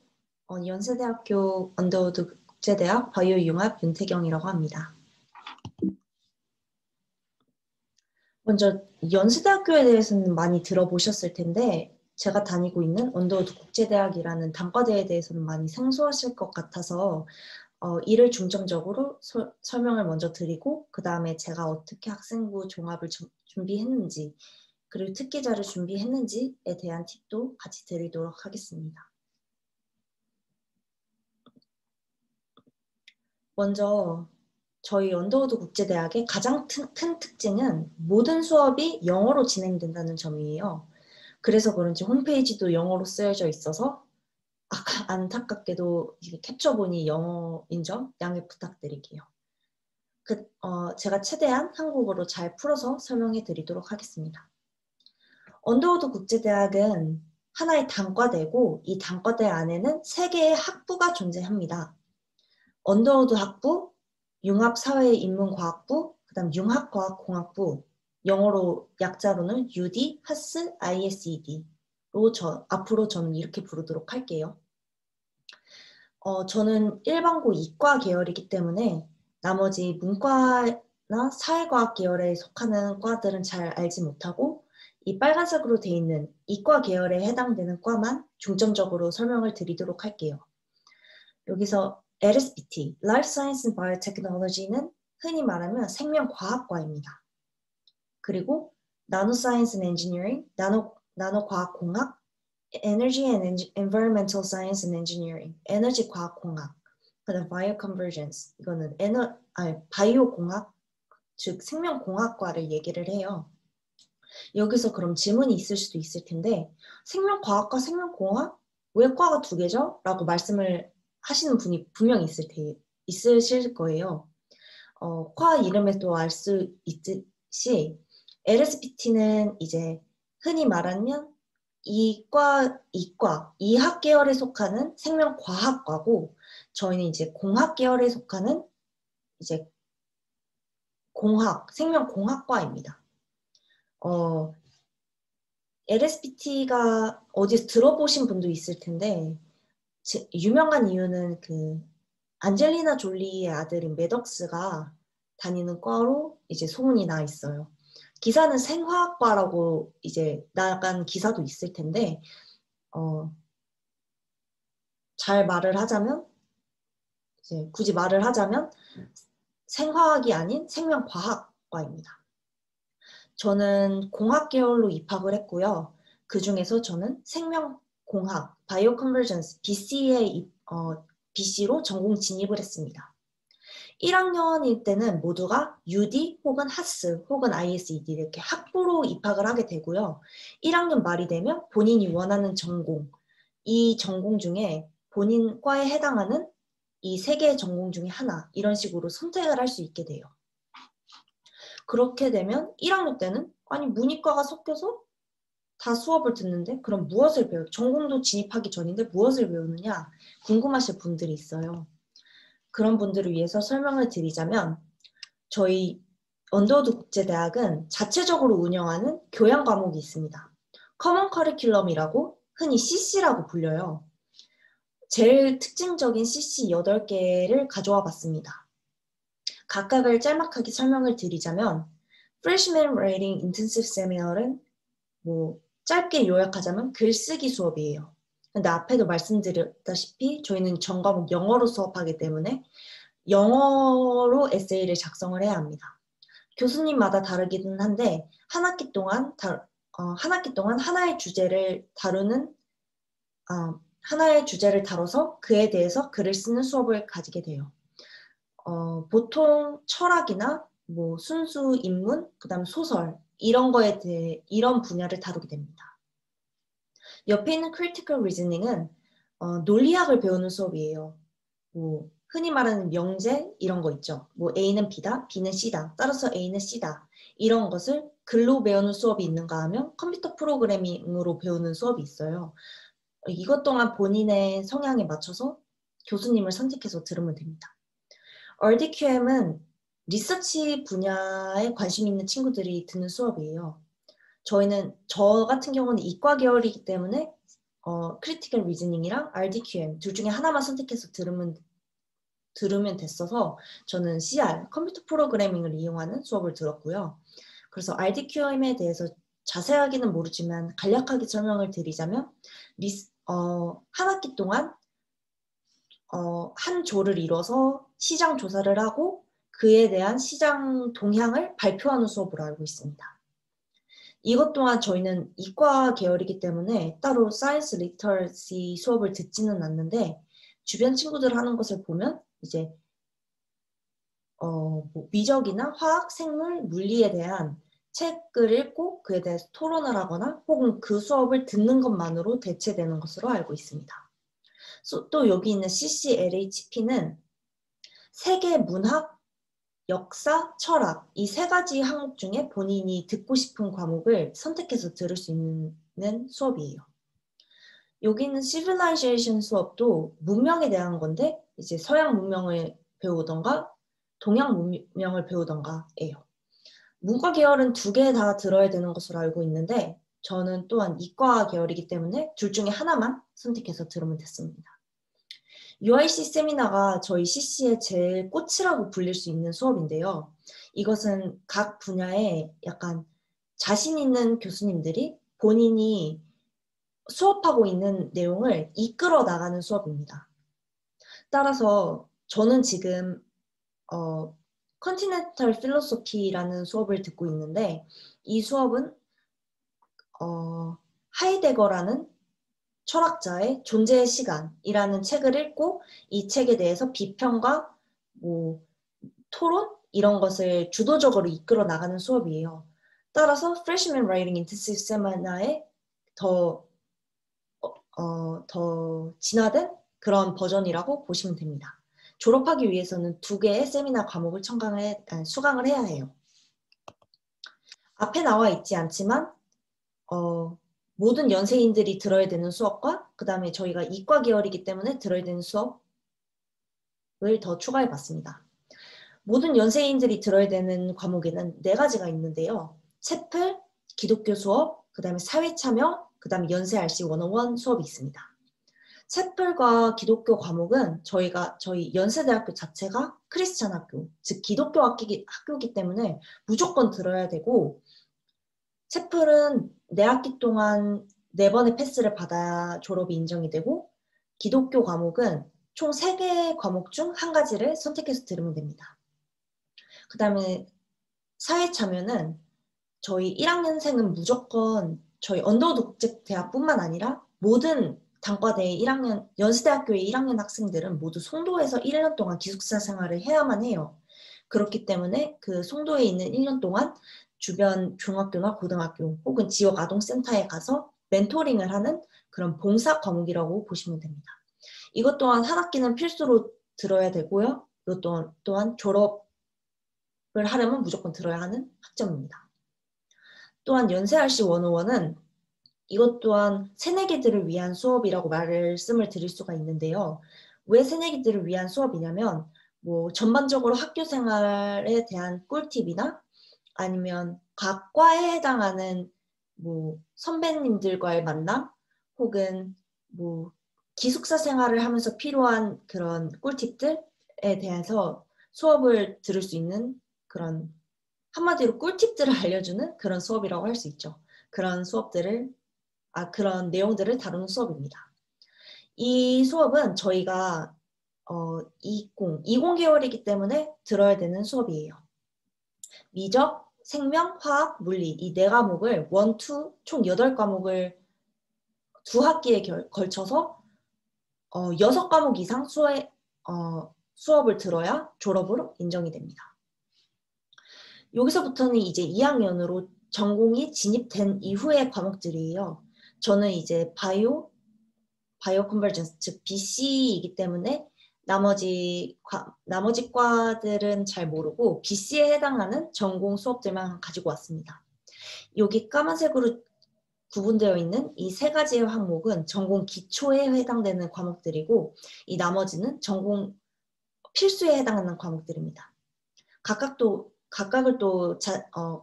연세대학교 언더우드 국제대학 바이오융합 윤태경이라고 합니다. 먼저 연세대학교에 대해서는 많이 들어보셨을 텐데 제가 다니고 있는 언더우드 국제대학이라는 단과대에 대해서는 많이 생소하실 것 같아서 이를 중점적으로 설명을 먼저 드리고 그 다음에 제가 어떻게 학생부 종합을 준비했는지 그리고 특기자를 준비했는지에 대한 팁도 같이 드리도록 하겠습니다. 먼저 저희 언더우드 국제대학의 가장 큰 특징은 모든 수업이 영어로 진행된다는 점이에요. 그래서 그런지 홈페이지도 영어로 쓰여져 있어서 안타깝게도 캡처본이 영어인 점 양해 부탁드릴게요. 제가 최대한 한국어로 잘 풀어서 설명해 드리도록 하겠습니다. 언더우드 국제대학은 하나의 단과대고 이 단과대 안에는 3개의 학부가 존재합니다. 언더우드 학부, 융합사회인문과학부, 그 다음 융합과학공학부, 영어로 약자로는 UD, 하스, ISED로 앞으로 저는 이렇게 부르도록 할게요. 저는 일반고 이과 계열이기 때문에 나머지 문과나 사회과학 계열에 속하는 과들은 잘 알지 못하고 이 빨간색으로 되어 있는 이과 계열에 해당되는 과만 중점적으로 설명을 드리도록 할게요. 여기서 LSBT, Life Science and Biotechnology는 흔히 말하면 생명과학과입니다. 그리고 나노 사이언스 앤 엔지니어링, 나노 과학 공학, 에너지 앤 environmental science and engineering, 에너지 과학 공학, 그다음 바이오 컨버전스, 이거는 바이오 공학, 즉 생명 공학과를 얘기를 해요. 여기서 그럼 질문이 있을 수도 있을 텐데 생명과학과 생명공학 왜 과가 두 개죠? 라고 말씀을 하시는 분이 분명히 있으실 거예요. 과 이름에도 알 수 있듯이 LSPT는 이제 흔히 말하면 이학 계열에 속하는 생명과학과고 저희는 이제 공학 계열에 속하는 이제 생명공학과입니다. LSPT가 어디서 들어보신 분도 있을 텐데 유명한 이유는 그 안젤리나 졸리의 아들인 매덕스가 다니는 과로 이제 소문이 나 있어요. 기사는 생화학과라고 이제 나간 기사도 있을 텐데 잘 말을 하자면 이제 굳이 말을 하자면 생화학이 아닌 생명과학과입니다. 저는 공학 계열로 입학을 했고요. 그 중에서 저는 생명공학, 바이오 컨버전스, BC로 전공 진입을 했습니다. 1학년일 때는 모두가 UD 혹은 하스 혹은 ISED 이렇게 학부로 입학을 하게 되고요. 1학년 말이 되면 본인이 원하는 전공, 이 전공 중에 본인 과에 해당하는 이 세 개의 전공 중에 하나 이런 식으로 선택을 할 수 있게 돼요. 그렇게 되면 1학년 때는 아니 문이과가 섞여서 다 수업을 듣는데 그럼 무엇을 전공도 진입하기 전인데 무엇을 배우느냐 궁금하실 분들이 있어요. 그런 분들을 위해서 설명을 드리자면 저희 언더우드 국제대학은 자체적으로 운영하는 교양 과목이 있습니다. 커먼 커리큘럼이라고 흔히 CC라고 불려요. 제일 특징적인 CC 8개를 가져와 봤습니다. 각각을 짤막하게 설명을 드리자면 Freshman Writing Intensive Seminar은 뭐 짧게 요약하자면 글쓰기 수업이에요. 근데 앞에도 말씀드렸다시피 저희는 전 과목 영어로 수업하기 때문에 영어로 에세이를 작성을 해야 합니다. 교수님마다 다르기는 한데 한 학기 동안 하나의 주제를 다뤄서 그에 대해서 글을 쓰는 수업을 가지게 돼요. 보통 철학이나 뭐 순수 인문, 그다음 소설 이런 분야를 다루게 됩니다. 옆에 있는 critical reasoning은 논리학을 배우는 수업이에요. 뭐 흔히 말하는 명제 이런 거 있죠. 뭐 A는 B다, B는 C다. 따라서 A는 C다. 이런 것을 글로 배우는 수업이 있는가 하면 컴퓨터 프로그래밍으로 배우는 수업이 있어요. 이것 또한 본인의 성향에 맞춰서 교수님을 선택해서 들으면 됩니다. RDQM은 리서치 분야에 관심 있는 친구들이 듣는 수업이에요. 저 같은 경우는 이과 계열이기 때문에 크리티컬 리즈닝이랑 RDQM 둘 중에 하나만 선택해서 들으면 됐어서 저는 CR, 컴퓨터 프로그래밍을 이용하는 수업을 들었고요. 그래서 RDQM에 대해서 자세하게는 모르지만 간략하게 설명을 드리자면 한 학기 동안 한 조를 이뤄서 시장 조사를 하고 그에 대한 시장 동향을 발표하는 수업으로 알고 있습니다. 이것 또한 저희는 이과 계열이기 때문에 따로 사이언스 리터러시 수업을 듣지는 않는데 주변 친구들 하는 것을 보면 이제 뭐 미적이나 화학, 생물, 물리에 대한 책을 읽고 그에 대해서 토론을 하거나 혹은 그 수업을 듣는 것만으로 대체되는 것으로 알고 있습니다. 또 여기 있는 CCLHP는 세계 문학, 역사, 철학 이 세 가지 항목 중에 본인이 듣고 싶은 과목을 선택해서 들을 수 있는 수업이에요. 여기 있는 Civilization 수업도 문명에 대한 건데 이제 서양 문명을 배우던가 동양 문명을 배우던가예요. 문과 계열은 2개 다 들어야 되는 것으로 알고 있는데 저는 또한 이과 계열이기 때문에 둘 중에 하나만 선택해서 들으면 됐습니다. UIC 세미나가 저희 CC의 제일 꽃이라고 불릴 수 있는 수업인데요. 이것은 각 분야에 약간 자신 있는 교수님들이 본인이 수업하고 있는 내용을 이끌어 나가는 수업입니다. 따라서 저는 지금 컨티넨탈 필로소피라는 수업을 듣고 있는데 이 수업은 하이데거라는 철학자의 존재의 시간이라는 책을 읽고 이 책에 대해서 비평과 뭐 토론 이런 것을 주도적으로 이끌어 나가는 수업이에요. 따라서 Freshman Writing Intensive Seminar의 더 진화된 그런 버전이라고 보시면 됩니다. 졸업하기 위해서는 2개의 세미나 과목을 수강을 해야 해요. 앞에 나와 있지 않지만 모든 연세인들이 들어야 되는 수업과 그 다음에 저희가 이과 계열이기 때문에 들어야 되는 수업을 더 추가해 봤습니다. 모든 연세인들이 들어야 되는 과목에는 4가지가 있는데요. 채플, 기독교 수업, 그 다음에 사회참여, 그 다음에 연세 RC 101 수업이 있습니다. 채플과 기독교 과목은 저희 연세대학교 자체가 크리스찬 학교, 즉 기독교 학교이기 때문에 무조건 들어야 되고 채플은 4학기 동안 4번의 패스를 받아야 졸업이 인정이 되고 기독교 과목은 총 3개의 과목 중 1가지를 선택해서 들으면 됩니다. 그 다음에 사회참여는 저희 1학년생은 무조건 저희 언더우드 국제대학뿐만 아니라 모든 단과대의 연세대학교의 1학년 학생들은 모두 송도에서 1년 동안 기숙사 생활을 해야만 해요. 그렇기 때문에 그 송도에 있는 1년 동안 주변 중학교나 고등학교 혹은 지역 아동센터에 가서 멘토링을 하는 그런 봉사 과목이라고 보시면 됩니다. 이것 또한 한 학기는 필수로 들어야 되고요. 이것 또한 졸업을 하려면 무조건 들어야 하는 학점입니다. 또한 연세 RC 101은 이것 또한 새내기들을 위한 수업이라고 말씀을 드릴 수가 있는데요. 왜 새내기들을 위한 수업이냐면 뭐 전반적으로 학교 생활에 대한 꿀팁이나 아니면 각 과에 해당하는 뭐 선배님들과의 만남 혹은 뭐 기숙사 생활을 하면서 필요한 그런 꿀팁들에 대해서 수업을 들을 수 있는 그런 한마디로 꿀팁들을 알려주는 그런 수업이라고 할 수 있죠. 그런 내용들을 다루는 수업입니다. 이 수업은 저희가 20 계열이기 때문에 들어야 되는 수업이에요. 미적, 생명, 화학, 물리 이 4과목을 1, 2, 총 8과목을 2학기에 걸쳐서 6과목 이상 수업을 들어야 졸업으로 인정이 됩니다. 여기서부터는 이제 2학년으로 전공이 진입된 이후의 과목들이에요. 저는 이제 바이오 컨버전스, 즉 BC이기 때문에 나머지 과들은 잘 모르고 BC에 해당하는 전공 수업들만 가지고 왔습니다. 여기 까만색으로 구분되어 있는 이 3가지의 항목은 전공 기초에 해당되는 과목들이고 이 나머지는 전공 필수에 해당하는 과목들입니다. 각각을 또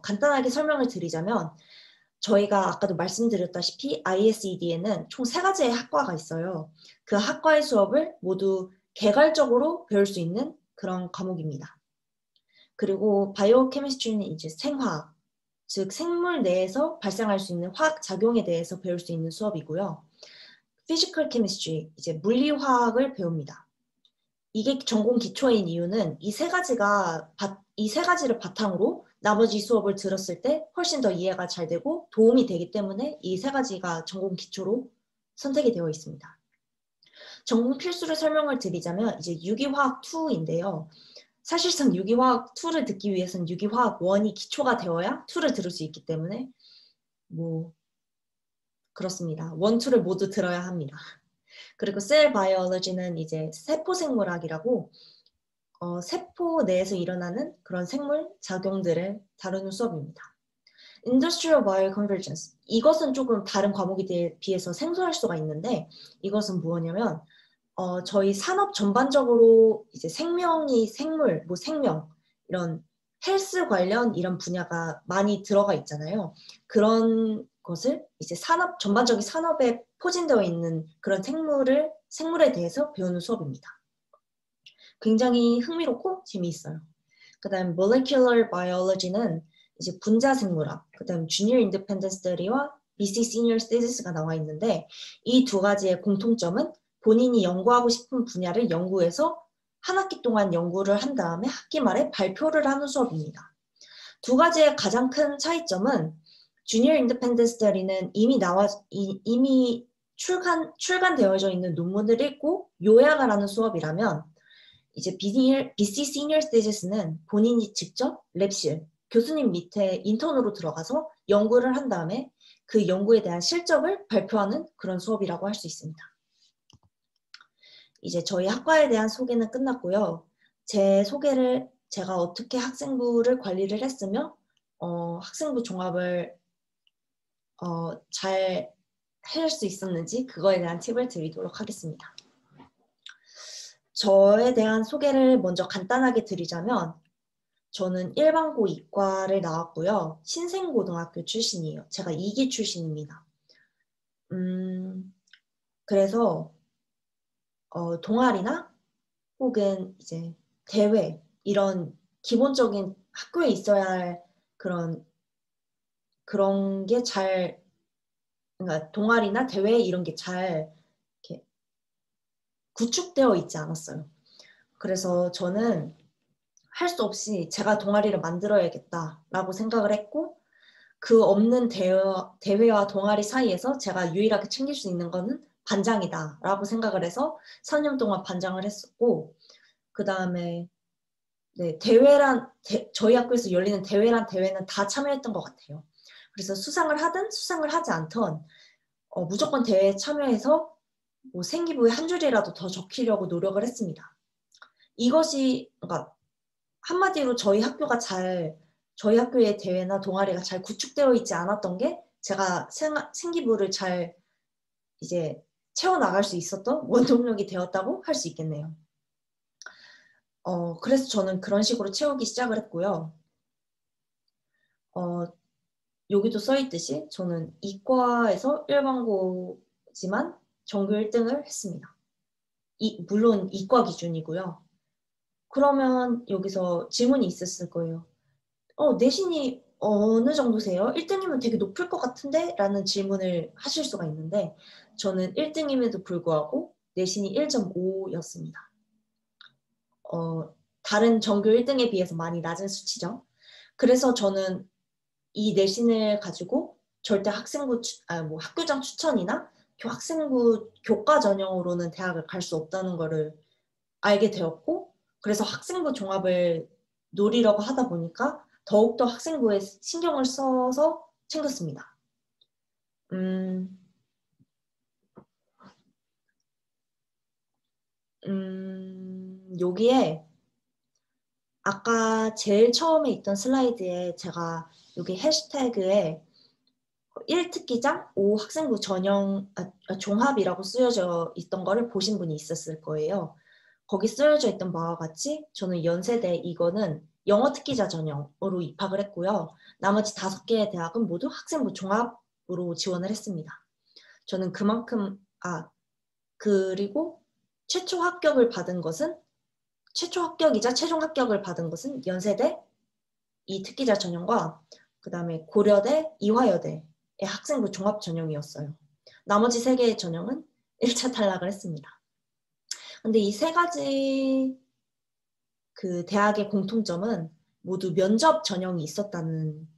간단하게 설명을 드리자면 저희가 아까도 말씀드렸다시피 ISED에는 총 3가지의 학과가 있어요. 그 학과의 수업을 모두 개괄적으로 배울 수 있는 그런 과목입니다. 그리고 바이오 케미스트리는 이제 생화학, 즉 생물 내에서 발생할 수 있는 화학 작용에 대해서 배울 수 있는 수업이고요. 피지컬 케미스트리, 이제 물리화학을 배웁니다. 이게 전공 기초인 이유는 이 세 가지를 바탕으로 나머지 수업을 들었을 때 훨씬 더 이해가 잘 되고 도움이 되기 때문에 이 3가지가 전공 기초로 선택이 되어 있습니다. 전공 필수를 설명을 드리자면 이제 유기화학 2인데요. 사실상 유기화학 2를 듣기 위해서는 유기화학 1이 기초가 되어야 2를 들을 수 있기 때문에 뭐 그렇습니다. 1, 2를 모두 들어야 합니다. 그리고 셀 바이올로지는 이제 세포생물학이라고 세포 내에서 일어나는 그런 생물 작용들을 다루는 수업입니다. Industrial Bioconvergence. 이것은 조금 다른 과목에 비해서 생소할 수가 있는데 이것은 무엇이냐면 저희 산업 전반적으로 이제 생명, 이런 헬스 관련 이런 분야가 많이 들어가 있잖아요. 그런 것을 이제 전반적인 산업에 포진되어 있는 그런 생물에 대해서 배우는 수업입니다. 굉장히 흥미롭고 재미있어요. 그 다음 Molecular Biology는 이제 분자생물학, 그 다음 Junior Independent Study와 BC Senior Studies가 나와 있는데 이 2가지의 공통점은 본인이 연구하고 싶은 분야를 연구해서 한 학기 동안 연구를 한 다음에 학기 말에 발표를 하는 수업입니다. 2가지의 가장 큰 차이점은 주니어 인디펜던트 스터디는 이미 출간되어져 있는 논문을 읽고 요약을 하는 수업이라면 이제 BC 시니어 스테이지스는 본인이 직접 랩실, 교수님 밑에 인턴으로 들어가서 연구를 한 다음에 그 연구에 대한 실적을 발표하는 그런 수업이라고 할 수 있습니다. 이제 저희 학과에 대한 소개는 끝났고요. 제가 어떻게 학생부를 관리를 했으며 학생부 종합을 잘 할 수 있었는지 그거에 대한 팁을 드리도록 하겠습니다. 저에 대한 소개를 먼저 간단하게 드리자면 저는 일반고 이과를 나왔고요. 신생고등학교 출신이에요. 제가 2기 출신입니다. 그래서 동아리나 혹은 이제 대회 이런 기본적인 학교에 있어야 할 그런 게 그러니까 동아리나 대회 이런 게 잘 이렇게 구축되어 있지 않았어요. 그래서 저는 할 수 없이 제가 동아리를 만들어야겠다라고 생각을 했고 그 없는 대회와 동아리 사이에서 제가 유일하게 챙길 수 있는 거는 반장이다라고 생각을 해서 4년 동안 반장을 했었고 그 다음에 네, 저희 학교에서 열리는 대회는 다 참여했던 것 같아요. 그래서 수상을 하든 수상을 하지 않던 무조건 대회에 참여해서 뭐 생기부에 한 줄이라도 더 적히려고 노력을 했습니다. 이것이 그러니까 한마디로 저희 학교의 대회나 동아리가 잘 구축되어 있지 않았던 게 제가 생기부를 잘 이제 채워나갈 수 있었던 원동력이 되었다고 할 수 있겠네요. 그래서 저는 그런 식으로 채우기 시작을 했고요. 여기도 써있듯이 저는 이과에서 일반고지만 전교 1등을 했습니다. 물론 이과 기준이고요. 그러면 여기서 질문이 있었을 거예요. 내신이 어느 정도세요? 1등이면 되게 높을 것 같은데? 라는 질문을 하실 수가 있는데 저는 1등임에도 불구하고 내신이 1.5였습니다. 다른 전교 1등에 비해서 많이 낮은 수치죠. 그래서 저는 이 내신을 가지고 절대 학교장 추천이나 학생부 교과 전형으로는 대학을 갈 수 없다는 거를 알게 되었고 그래서 학생부 종합을 노리려고 하다 보니까 더욱더 학생부에 신경을 써서 챙겼습니다. 여기에 아까 제일 처음에 있던 슬라이드에 제가 여기 해시태그에 1특기장 5 학생부 종합이라고 쓰여져 있던 거를 보신 분이 있었을 거예요. 거기 쓰여져 있던 바와 같이 저는 연세대 이거는 영어 특기자 전형으로 입학을 했고요. 나머지 5개의 대학은 모두 학생부 종합으로 지원을 했습니다. 저는 그리고 최초 합격이자 최종 합격을 받은 것은 연세대 이 특기자 전형과 그 다음에 고려대, 이화여대의 학생부 종합 전형이었어요. 나머지 3개의 전형은 1차 탈락을 했습니다. 근데 이 3가지 그 대학의 공통점은 모두 면접 전형이 있었다는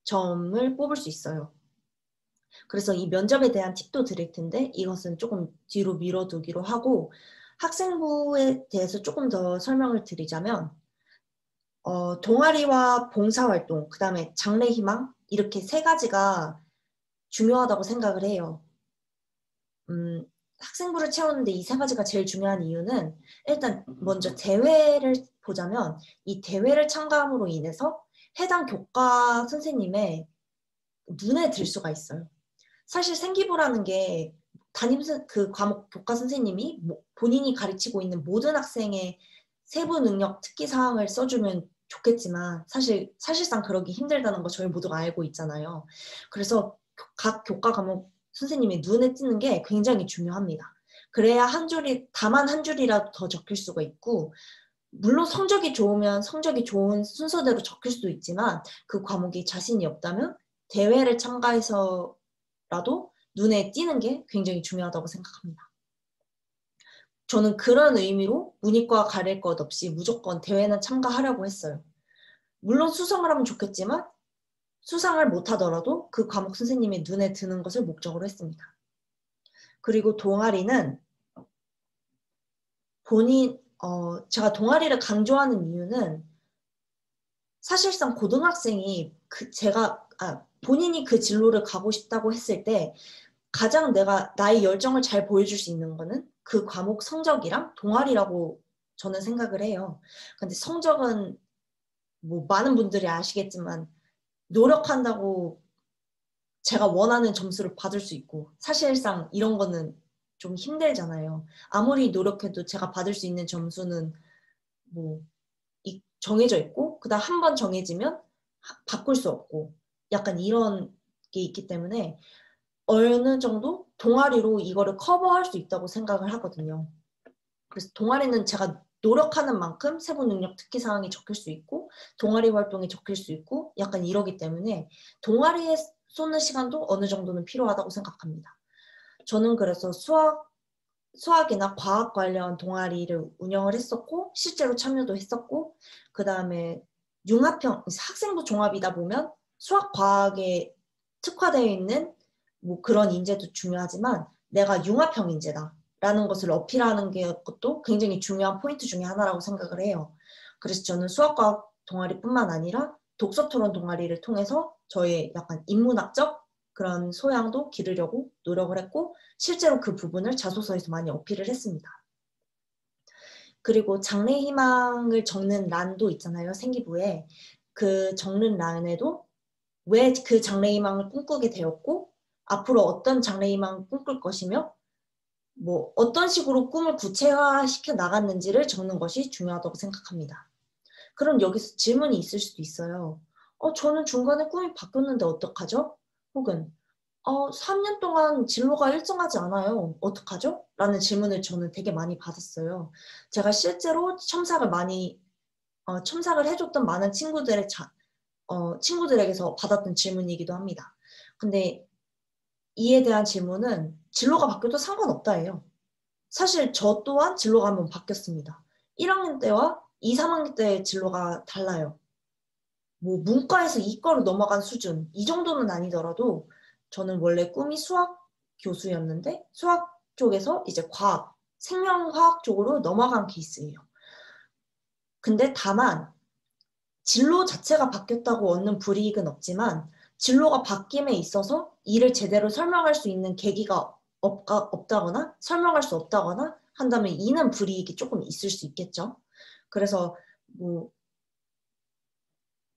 점을 뽑을 수 있어요. 그래서 이 면접에 대한 팁도 드릴 텐데 이것은 조금 뒤로 미뤄두기로 하고 학생부에 대해서 조금 더 설명을 드리자면 동아리와 봉사활동, 그 다음에 장래희망 이렇게 3가지가 중요하다고 생각을 해요. 학생부를 채우는데 이 3가지가 제일 중요한 이유는 일단 먼저 대회를 보자면 이 대회를 참가함으로 인해서 해당 교과 선생님의 눈에 들 수가 있어요. 사실 생기부라는 게 그 과목 교과 선생님이 본인이 가르치고 있는 모든 학생의 세부 능력 특기 사항을 써주면 좋겠지만 사실상 그러기 힘들다는 거 저희 모두가 알고 있잖아요. 그래서 각 교과 과목 선생님이 눈에 띄는 게 굉장히 중요합니다. 그래야 다만 한 줄이라도 더 적힐 수가 있고 물론 성적이 좋으면 성적이 좋은 순서대로 적힐 수도 있지만 그 과목이 자신이 없다면 대회를 참가해서라도 눈에 띄는 게 굉장히 중요하다고 생각합니다. 저는 그런 의미로 문이과 가릴 것 없이 무조건 대회는 참가하려고 했어요. 물론 수상을 하면 좋겠지만 수상을 못하더라도 그 과목 선생님의 눈에 드는 것을 목적으로 했습니다. 그리고 동아리는 제가 동아리를 강조하는 이유는 사실상 고등학생이 본인이 그 진로를 가고 싶다고 했을 때 가장 나의 열정을 잘 보여줄 수 있는 거는 그 과목 성적이랑 동아리라고 저는 생각을 해요. 근데 성적은 뭐 많은 분들이 아시겠지만 노력한다고 제가 원하는 점수를 받을 수 있고 사실상 이런 거는 좀 힘들잖아요. 아무리 노력해도 제가 받을 수 있는 점수는 뭐 정해져 있고 그다음 한 번 정해지면 바꿀 수 없고 약간 이런 게 있기 때문에 어느 정도 동아리로 이거를 커버할 수 있다고 생각을 하거든요. 그래서 동아리는 제가 노력하는 만큼 세부 능력 특기 사항이 적힐 수 있고 동아리 활동이 적힐 수 있고 약간 이러기 때문에 동아리에 쏟는 시간도 어느 정도는 필요하다고 생각합니다. 저는 그래서 수학이나 과학 관련 동아리를 운영을 했었고 실제로 참여도 했었고 그 다음에 학생부 종합이다 보면 수학 과학에 특화되어 있는 뭐 그런 인재도 중요하지만 내가 융합형 인재다라는 것을 어필하는 것도 굉장히 중요한 포인트 중에 하나라고 생각을 해요. 그래서 저는 수학과학 동아리뿐만 아니라 독서토론 동아리를 통해서 저의 약간 인문학적 그런 소양도 기르려고 노력을 했고 실제로 그 부분을 자소서에서 많이 어필을 했습니다. 그리고 장래희망을 적는 란도 있잖아요. 생기부에. 그 적는 란에도 왜 그 장래희망을 꿈꾸게 되었고 앞으로 어떤 장래희망을 꿈꿀 것이며 뭐 어떤 식으로 꿈을 구체화시켜 나갔는지를 적는 것이 중요하다고 생각합니다. 그럼 여기서 질문이 있을 수도 있어요. 저는 중간에 꿈이 바뀌었는데 어떡하죠? 혹은 3년 동안 진로가 일정하지 않아요. 어떡하죠? 라는 질문을 저는 되게 많이 받았어요. 제가 실제로 첨삭을 해줬던 많은 친구들에게서 받았던 질문이기도 합니다. 근데 이에 대한 질문은 진로가 바뀌어도 상관없다예요. 사실 저 또한 진로가 한번 바뀌었습니다. 1학년 때와 2, 3학년 때의 진로가 달라요. 뭐 문과에서 이과로 넘어간 수준 이 정도는 아니더라도 저는 원래 꿈이 수학 교수였는데 수학 쪽에서 이제 과학, 생명화학 쪽으로 넘어간 케이스예요. 근데 다만 진로 자체가 바뀌었다고 얻는 불이익은 없지만 진로가 바뀜에 있어서 이를 제대로 설명할 수 있는 계기가 없다거나 설명할 수 없다거나 한다면 이는 불이익이 조금 있을 수 있겠죠. 그래서 뭐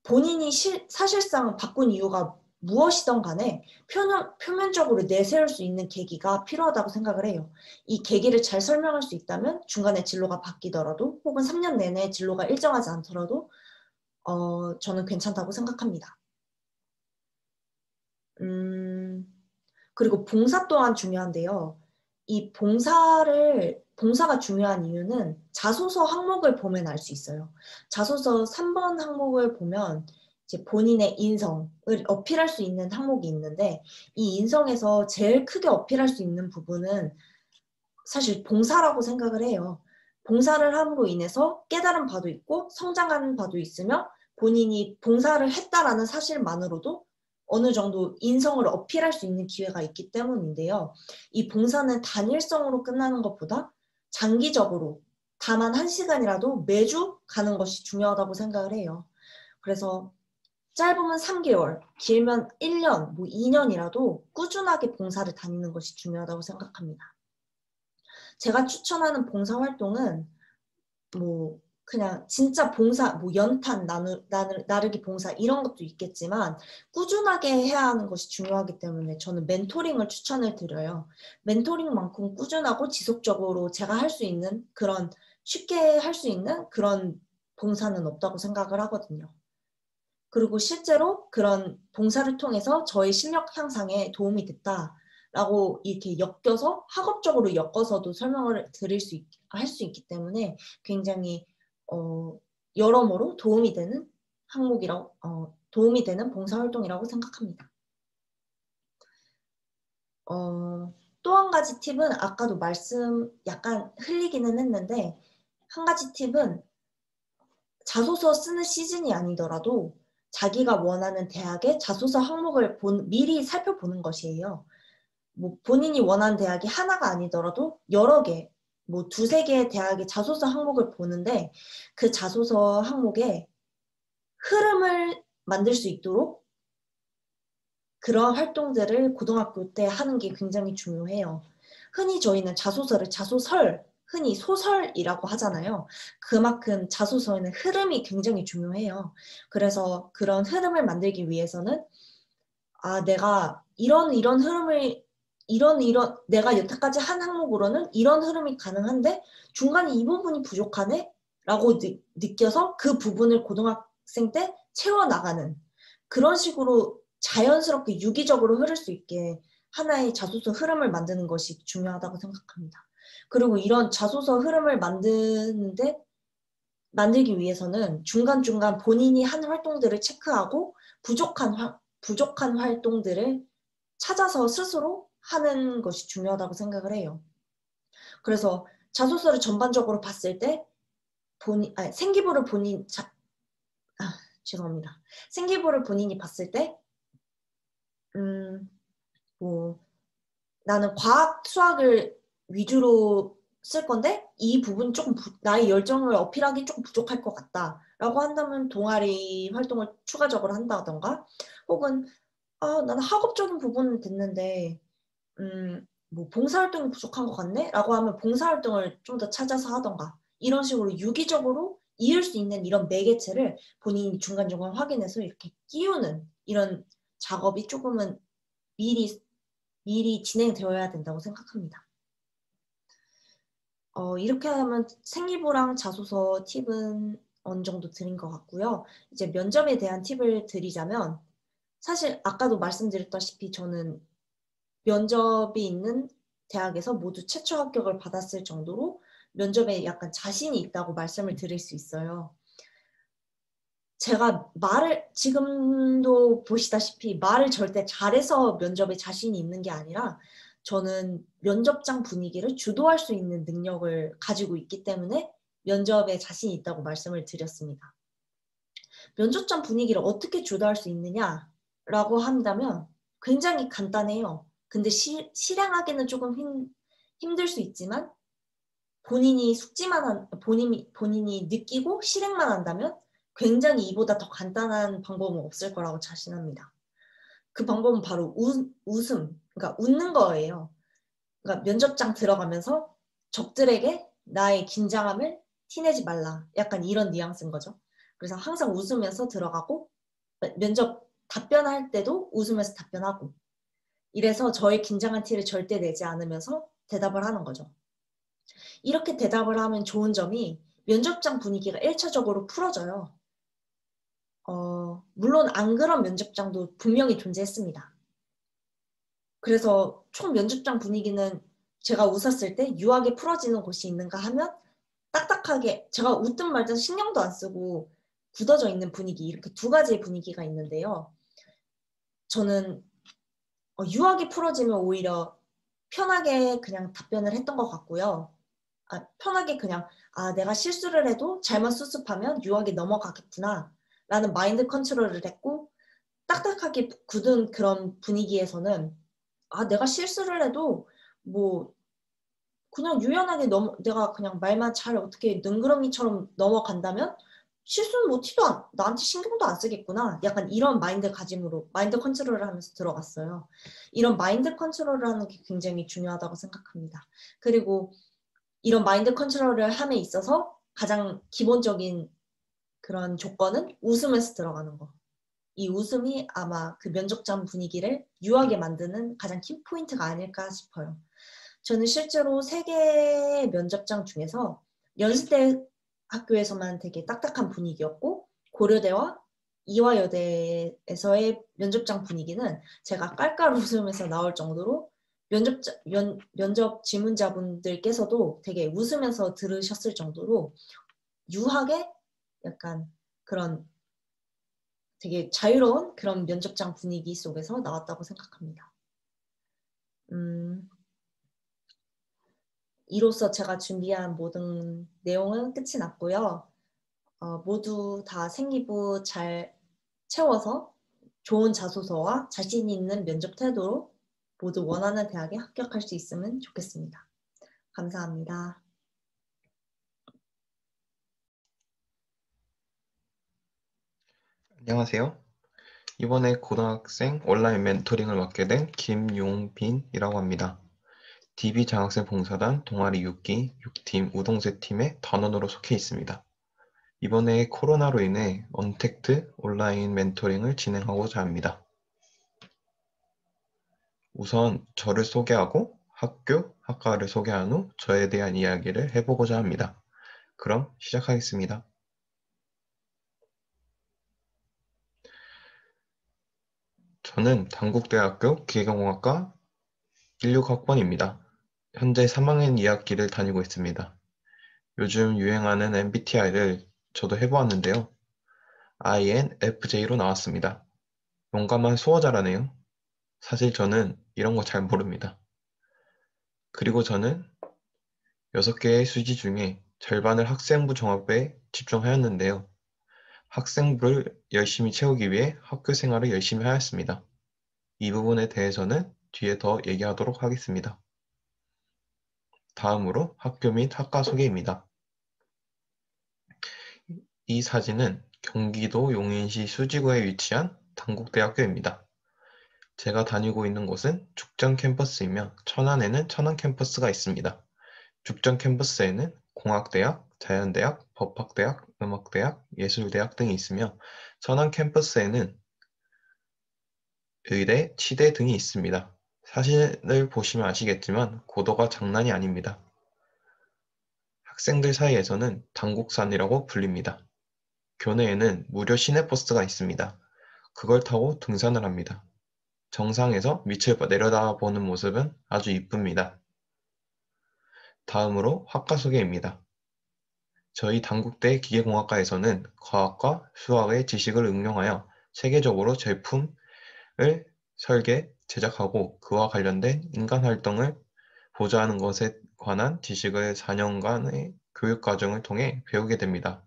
본인이 사실상 바꾼 이유가 무엇이든 간에 표면적으로 내세울 수 있는 계기가 필요하다고 생각을 해요. 이 계기를 잘 설명할 수 있다면 중간에 진로가 바뀌더라도 혹은 3년 내내 진로가 일정하지 않더라도 저는 괜찮다고 생각합니다. 그리고 봉사 또한 중요한데요. 이 봉사가 중요한 이유는 자소서 항목을 보면 알 수 있어요. 자소서 3번 항목을 보면 이제 본인의 인성을 어필할 수 있는 항목이 있는데 이 인성에서 제일 크게 어필할 수 있는 부분은 사실 봉사라고 생각을 해요. 봉사를 함으로 인해서 깨달은 바도 있고 성장하는 바도 있으며 본인이 봉사를 했다라는 사실만으로도 어느 정도 인성을 어필할 수 있는 기회가 있기 때문인데요. 이 봉사는 단일성으로 끝나는 것보다 장기적으로 다만 1시간이라도 매주 가는 것이 중요하다고 생각을 해요. 그래서 짧으면 3개월, 길면 1년, 뭐 2년이라도 꾸준하게 봉사를 다니는 것이 중요하다고 생각합니다. 제가 추천하는 봉사활동은 뭐 그냥 진짜 봉사, 뭐 연탄 나르기 봉사 이런 것도 있겠지만 꾸준하게 해야 하는 것이 중요하기 때문에 저는 멘토링을 추천을 드려요. 멘토링만큼 꾸준하고 지속적으로 제가 할 수 있는 쉽게 할 수 있는 그런 봉사는 없다고 생각을 하거든요. 그리고 실제로 그런 봉사를 통해서 저의 실력 향상에 도움이 됐다라고 이렇게 학업적으로 엮어서도 설명을 할 수 있기 때문에 굉장히 여러모로 도움이 되는 도움이 되는 봉사활동이라고 생각합니다. 또 한 가지 팁은 아까도 약간 흘리기는 했는데 한 가지 팁은 자소서 쓰는 시즌이 아니더라도 자기가 원하는 대학의 자소서 항목을 미리 살펴보는 것이에요. 뭐 본인이 원하는 대학이 하나가 아니더라도 여러 개, 뭐 두세 개의 대학의 자소서 항목을 보는데 그 자소서 항목에 흐름을 만들 수 있도록 그런 활동들을 고등학교 때 하는 게 굉장히 중요해요. 흔히 저희는 자소서를 자소설, 흔히 소설이라고 하잖아요. 그만큼 자소서에는 흐름이 굉장히 중요해요. 그래서 그런 흐름을 만들기 위해서는 내가 이런 흐름을 내가 여태까지 한 항목으로는 이런 흐름이 가능한데 중간에 이 부분이 부족하네? 라고 느껴서 그 부분을 고등학생 때 채워나가는 그런 식으로 자연스럽게 유기적으로 흐를 수 있게 하나의 자소서 흐름을 만드는 것이 중요하다고 생각합니다. 그리고 이런 자소서 흐름을 만들기 위해서는 중간중간 본인이 한 활동들을 체크하고 부족한 활동들을 찾아서 스스로 하는 것이 중요하다고 생각을 해요. 그래서 자소서를 전반적으로 봤을 때 생기부를 죄송합니다. 생기부를 본인이 봤을 때 뭐 나는 과학, 수학을 위주로 쓸 건데 이 부분이 조금 나의 열정을 어필하기 조금 부족할 것 같다라고 한다면 동아리 활동을 추가적으로 한다던가 혹은 나는 학업적인 부분은 됐는데 뭐 봉사활동이 부족한 것 같네? 라고 하면 봉사활동을 좀 더 찾아서 하던가 이런 식으로 유기적으로 이을 수 있는 이런 매개체를 본인이 중간중간 확인해서 이렇게 끼우는 이런 작업이 조금은 미리 진행되어야 된다고 생각합니다. 이렇게 하면 생기부랑 자소서 팁은 어느 정도 드린 것 같고요. 이제 면접에 대한 팁을 드리자면 사실 아까도 말씀드렸다시피 저는 면접이 있는 대학에서 모두 최초 합격을 받았을 정도로 면접에 약간 자신이 있다고 말씀을 드릴 수 있어요. 제가 지금도 보시다시피 말을 절대 잘해서 면접에 자신이 있는 게 아니라 저는 면접장 분위기를 주도할 수 있는 능력을 가지고 있기 때문에 면접에 자신이 있다고 말씀을 드렸습니다. 면접장 분위기를 어떻게 주도할 수 있느냐라고 한다면 굉장히 간단해요. 근데 실행하기는 조금 힘들 수 있지만 본인이 느끼고 실행만 한다면 굉장히 이보다 더 간단한 방법은 없을 거라고 자신합니다. 그 방법은 바로 웃음, 그러니까 웃는 거예요. 그러니까 면접장 들어가면서 적들에게 나의 긴장함을 티내지 말라. 약간 이런 뉘앙스인 거죠. 그래서 항상 웃으면서 들어가고 면접 답변할 때도 웃으면서 답변하고 이래서 저의 긴장한 티를 절대 내지 않으면서 대답을 하는 거죠. 이렇게 대답을 하면 좋은 점이 면접장 분위기가 1차적으로 풀어져요. 물론 안 그런 면접장도 분명히 존재했습니다. 그래서 총 면접장 분위기는 제가 웃었을 때 유하게 풀어지는 곳이 있는가 하면 딱딱하게 제가 웃든 말든 신경도 안 쓰고 굳어져 있는 분위기 이렇게 두 가지의 분위기가 있는데요. 저는 유하게 풀어지면 오히려 편하게 그냥 답변을 했던 것 같고요. 편하게 그냥 내가 실수를 해도 잘못 수습하면 유하게 넘어가겠구나 라는 마인드 컨트롤을 했고 딱딱하게 굳은 그런 분위기에서는 내가 실수를 해도 뭐 그냥 유연하게 내가 그냥 말만 잘 어떻게 능그렁이처럼 넘어간다면 실수는 뭐 나한테 신경도 안 쓰겠구나. 약간 이런 마인드 컨트롤을 하면서 들어갔어요. 이런 마인드 컨트롤을 하는 게 굉장히 중요하다고 생각합니다. 그리고 이런 마인드 컨트롤을 함에 있어서 가장 기본적인 그런 조건은 웃으면서 들어가는 거. 이 웃음이 아마 그 면접장 분위기를 유하게 만드는 가장 키 포인트가 아닐까 싶어요. 저는 실제로 3개의 면접장 중에서 연세대 학교에서만 되게 딱딱한 분위기였고 고려대와 이화여대에서의 면접장 분위기는 제가 깔깔 웃으면서 나올 정도로 면접 질문자분들께서도 되게 웃으면서 들으셨을 정도로 유하게 약간 그런 되게 자유로운 그런 면접장 분위기 속에서 나왔다고 생각합니다. 이로써 제가 준비한 모든 내용은 끝이 났고요. 모두 다 생기부 잘 채워서 좋은 자소서와 자신 있는 면접 태도로 모두 원하는 대학에 합격할 수 있으면 좋겠습니다. 감사합니다. 안녕하세요. 이번에 고등학생 온라인 멘토링을 맡게 된 김용빈이라고 합니다. DB 장학생 봉사단 동아리 6기 6팀 우동세 팀의 단원으로 속해 있습니다. 이번에 코로나로 인해 언택트 온라인 멘토링을 진행하고자 합니다. 우선 저를 소개하고 학교, 학과를 소개한 후 저에 대한 이야기를 해보고자 합니다. 그럼 시작하겠습니다. 저는 단국대학교 기계공학과 16학번입니다. 현재 3학년 2학기를 다니고 있습니다. 요즘 유행하는 MBTI를 저도 해보았는데요. INFJ로 나왔습니다. 용감한 수호자라네요. 사실 저는 이런 거 잘 모릅니다. 그리고 저는 6개의 수지 중에 절반을 학생부 종합에 집중하였는데요. 학생부를 열심히 채우기 위해 학교 생활을 열심히 하였습니다. 이 부분에 대해서는 뒤에 더 얘기하도록 하겠습니다. 다음으로 학교 및 학과 소개입니다. 이 사진은 경기도 용인시 수지구에 위치한 단국대학교입니다. 제가 다니고 있는 곳은 죽전 캠퍼스이며 천안에는 천안 캠퍼스가 있습니다. 죽전 캠퍼스에는 공학대학, 자연대학, 법학대학, 음악대학, 예술대학 등이 있으며 천안 캠퍼스에는 의대, 치대 등이 있습니다. 사진을 보시면 아시겠지만 고도가 장난이 아닙니다. 학생들 사이에서는 단국산이라고 불립니다. 교내에는 무료 시내버스가 있습니다. 그걸 타고 등산을 합니다. 정상에서 밑을 내려다보는 모습은 아주 이쁩니다. 다음으로 학과 소개입니다. 저희 단국대 기계공학과에서는 과학과 수학의 지식을 응용하여 체계적으로 제품을 설계, 제작하고 그와 관련된 인간활동을 보좌하는 것에 관한 지식을 4년간의 교육과정을 통해 배우게 됩니다.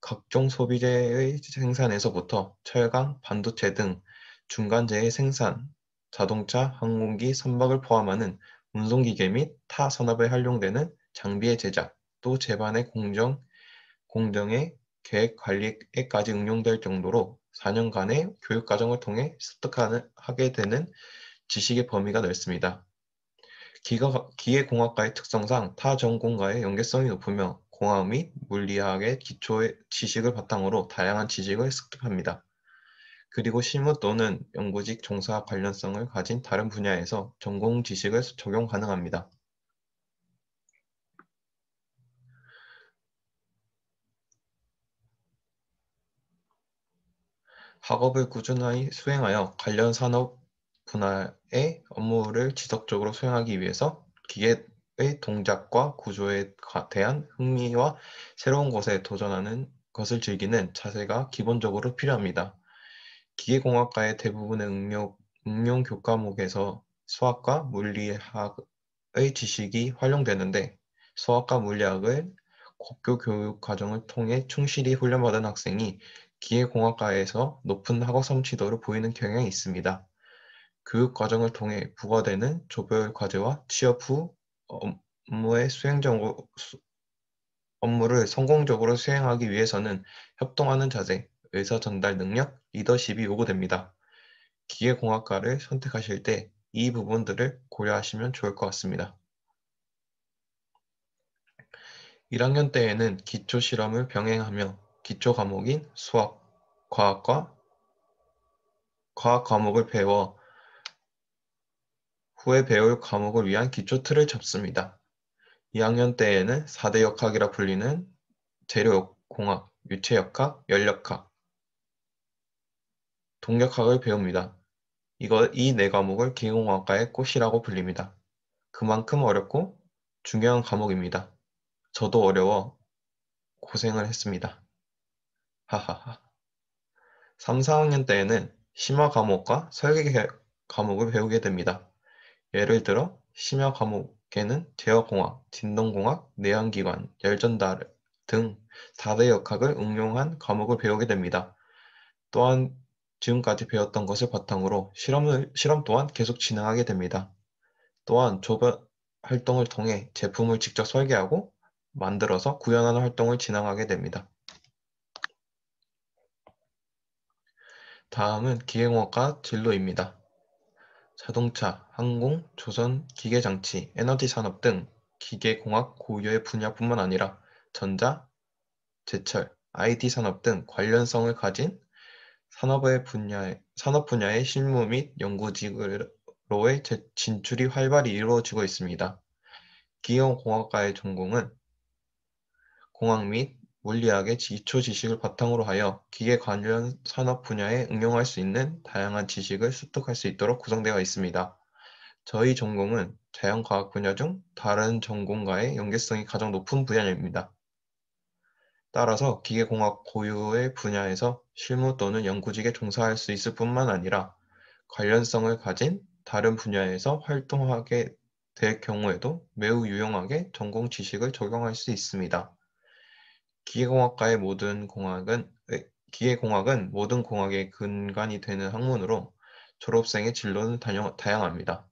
각종 소비재의 생산에서부터 철강, 반도체 등 중간재의 생산, 자동차, 항공기, 선박을 포함하는 운송기계 및 타 산업에 활용되는 장비의 제작, 또 제반의 공정의 계획 관리에까지 응용될 정도로 4년간의 교육과정을 통해 습득하게 되는 지식의 범위가 넓습니다. 기계공학과의 특성상 타 전공과의 연계성이 높으며 공학 및 물리학의 기초 지식을 바탕으로 다양한 지식을 습득합니다. 그리고 실무 또는 연구직 종사 관련성을 가진 다른 분야에서 전공 지식을 적용 가능합니다. 학업을 꾸준히 수행하여 관련 산업 분야의 업무를 지속적으로 수행하기 위해서 기계의 동작과 구조에 대한 흥미와 새로운 것에 도전하는 것을 즐기는 자세가 기본적으로 필요합니다. 기계공학과의 대부분의 응용 교과목에서 수학과 물리학의 지식이 활용되는데 수학과 물리학을 국교 교육 과정을 통해 충실히 훈련받은 학생이 기계공학과에서 높은 학업 성취도를 보이는 경향이 있습니다. 교육 과정을 통해 부과되는 조별 과제와 취업 후 업무의 업무를 성공적으로 수행하기 위해서는 협동하는 자세, 의사 전달 능력, 리더십이 요구됩니다. 기계공학과를 선택하실 때 이 부분들을 고려하시면 좋을 것 같습니다. 1학년 때에는 기초 실험을 병행하며 기초 과목인 수학, 과학 과목을 배워 후에 배울 과목을 위한 기초 틀을 잡습니다. 2학년 때에는 4대 역학이라 불리는 재료공학, 유체역학, 열역학, 동력학을 배웁니다. 이 네 과목을 기계공학과의 꽃이라고 불립니다. 그만큼 어렵고 중요한 과목입니다. 저도 어려워 고생을 했습니다. 하하하. 3, 4학년 때에는 심화 과목과 설계 과목을 배우게 됩니다. 예를 들어 심야 과목에는 제어공학, 진동공학, 내연기관, 열전달 등 4대 역학을 응용한 과목을 배우게 됩니다. 또한 지금까지 배웠던 것을 바탕으로 실험 또한 계속 진행하게 됩니다. 또한 조별 활동을 통해 제품을 직접 설계하고 만들어서 구현하는 활동을 진행하게 됩니다. 다음은 기계공학과 진로입니다. 자동차, 항공, 조선, 기계장치, 에너지 산업 등 기계공학 고유의 분야뿐만 아니라 전자, 제철, IT 산업 등 관련성을 가진 산업 분야의 실무 및 연구직으로의 진출이 활발히 이루어지고 있습니다. 기계공학과의 전공은 공학 및 물리학의 기초 지식을 바탕으로 하여 기계 관련 산업 분야에 응용할 수 있는 다양한 지식을 습득할 수 있도록 구성되어 있습니다. 저희 전공은 자연과학 분야 중 다른 전공과의 연계성이 가장 높은 분야입니다. 따라서 기계공학 고유의 분야에서 실무 또는 연구직에 종사할 수 있을 뿐만 아니라 관련성을 가진 다른 분야에서 활동하게 될 경우에도 매우 유용하게 전공 지식을 적용할 수 있습니다. 기계공학은 모든 공학의 근간이 되는 학문으로 졸업생의 진로는 다양합니다.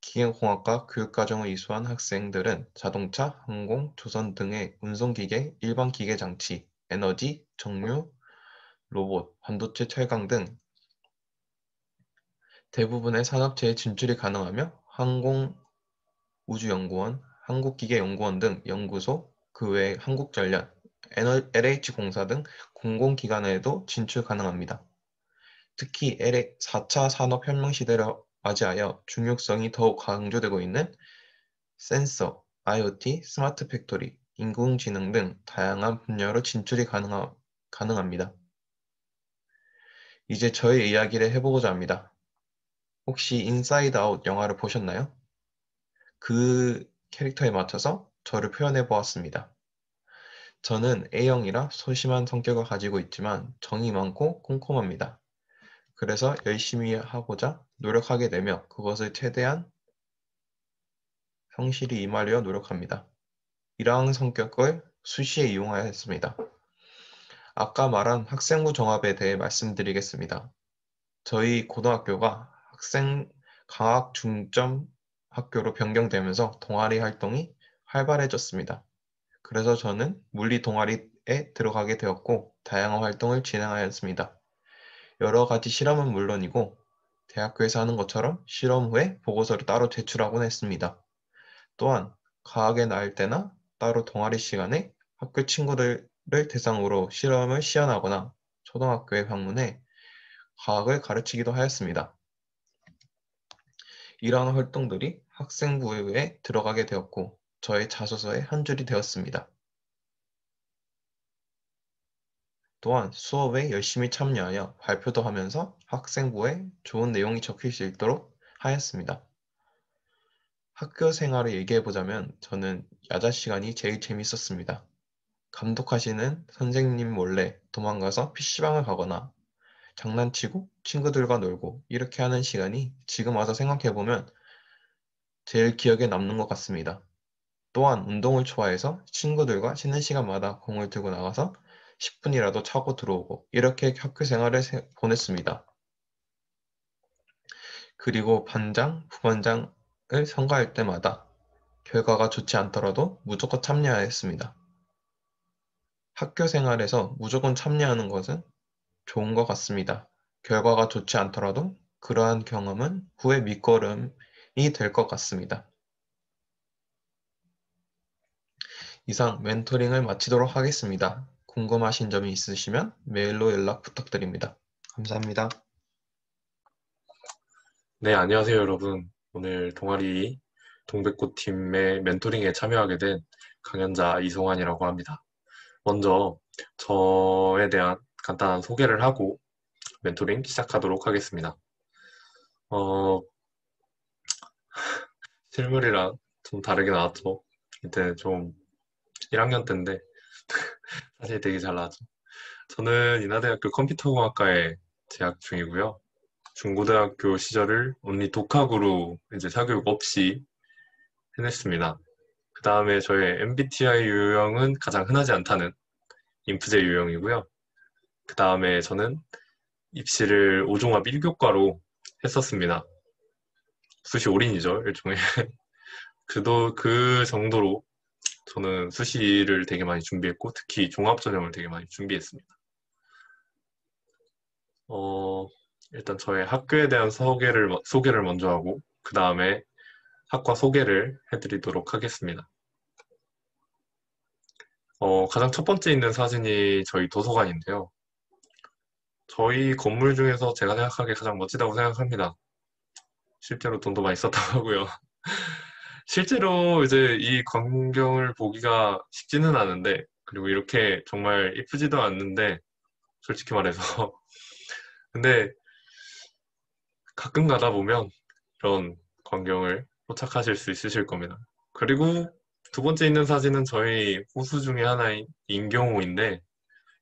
기계공학과 교육과정을 이수한 학생들은 자동차, 항공, 조선 등의 운송기계, 일반 기계장치, 에너지, 정유, 로봇, 반도체, 철강 등 대부분의 산업체에 진출이 가능하며 항공우주연구원, 한국기계연구원 등 연구소, 그 외 한국전력, LH공사 등 공공기관에도 진출 가능합니다. 특히 4차 산업혁명 시대를 맞이하여 중요성이 더욱 강조되고 있는 센서, IoT, 스마트 팩토리, 인공지능 등 다양한 분야로 진출이 가능합니다. 이제 저의 이야기를 해보고자 합니다. 혹시 인사이드 아웃 영화를 보셨나요? 그 캐릭터에 맞춰서 저를 표현해 보았습니다. 저는 A형이라 소심한 성격을 가지고 있지만 정이 많고 꼼꼼합니다. 그래서 열심히 하고자 노력하게 되며 그것을 최대한 성실히 임하려 노력합니다. 이러한 성격을 수시에 이용하였습니다. 아까 말한 학생부 종합에 대해 말씀드리겠습니다. 저희 고등학교가 학생 강학 중점 학교로 변경되면서 동아리 활동이 활발해졌습니다. 그래서 저는 물리 동아리에 들어가게 되었고 다양한 활동을 진행하였습니다. 여러 가지 실험은 물론이고 대학교에서 하는 것처럼 실험 후에 보고서를 따로 제출하곤 했습니다. 또한 과학에 나을 때나 따로 동아리 시간에 학교 친구들을 대상으로 실험을 시연하거나 초등학교에 방문해 과학을 가르치기도 하였습니다. 이러한 활동들이 학생부에 들어가게 되었고 저의 자소서의 한 줄이 되었습니다. 또한 수업에 열심히 참여하여 발표도 하면서 학생부에 좋은 내용이 적힐 수 있도록 하였습니다. 학교 생활을 얘기해보자면 저는 야자 시간이 제일 재밌었습니다. 감독하시는 선생님 몰래 도망가서 PC방을 가거나 장난치고 친구들과 놀고 이렇게 하는 시간이 지금 와서 생각해보면 제일 기억에 남는 것 같습니다. 또한 운동을 좋아해서 친구들과 쉬는 시간마다 공을 들고 나가서 10분이라도 차고 들어오고 이렇게 학교 생활을 보냈습니다. 그리고 반장, 부반장을 선거할 때마다 결과가 좋지 않더라도 무조건 참여하였습니다. 학교 생활에서 무조건 참여하는 것은 좋은 것 같습니다. 결과가 좋지 않더라도 그러한 경험은 후에 밑거름이 될 것 같습니다. 이상 멘토링을 마치도록 하겠습니다. 궁금하신 점이 있으시면 메일로 연락 부탁드립니다. 감사합니다. 네, 안녕하세요, 여러분. 오늘 동아리 동백꽃 팀의 멘토링에 참여하게 된 강연자 이송환이라고 합니다. 먼저 저에 대한 간단한 소개를 하고 멘토링 시작하도록 하겠습니다. 실물이랑 좀 다르게 나왔죠. 이때 좀 1학년 때인데 사실 되게 잘 나왔죠. 저는 인하대학교 컴퓨터공학과에 재학 중이고요. 중고등학교 시절을 온리 독학으로 이제 사교육 없이 해냈습니다. 그 다음에 저의 MBTI 유형은 가장 흔하지 않다는 인프제 유형이고요. 그 다음에 저는 입시를 5종합 1교과로 했었습니다. 수시 올인이죠, 일종의. 그 정도로 저는 수시를 되게 많이 준비했고, 특히 종합전형을 되게 많이 준비했습니다. 일단 저의 학교에 대한 소개를 먼저 하고, 그 다음에 학과 소개를 해드리도록 하겠습니다. 가장 첫 번째 있는 사진이 저희 도서관인데요. 저희 건물 중에서 제가 생각하기에 가장 멋지다고 생각합니다. 실제로 돈도 많이 썼다고 하고요. 실제로 이제 이 광경을 보기가 쉽지는 않은데, 그리고 이렇게 정말 이쁘지도 않는데, 솔직히 말해서. 근데 가끔 가다 보면 이런 광경을 포착하실 수 있으실 겁니다. 그리고 두 번째 있는 사진은 저희 호수 중에 하나인 인경호인데,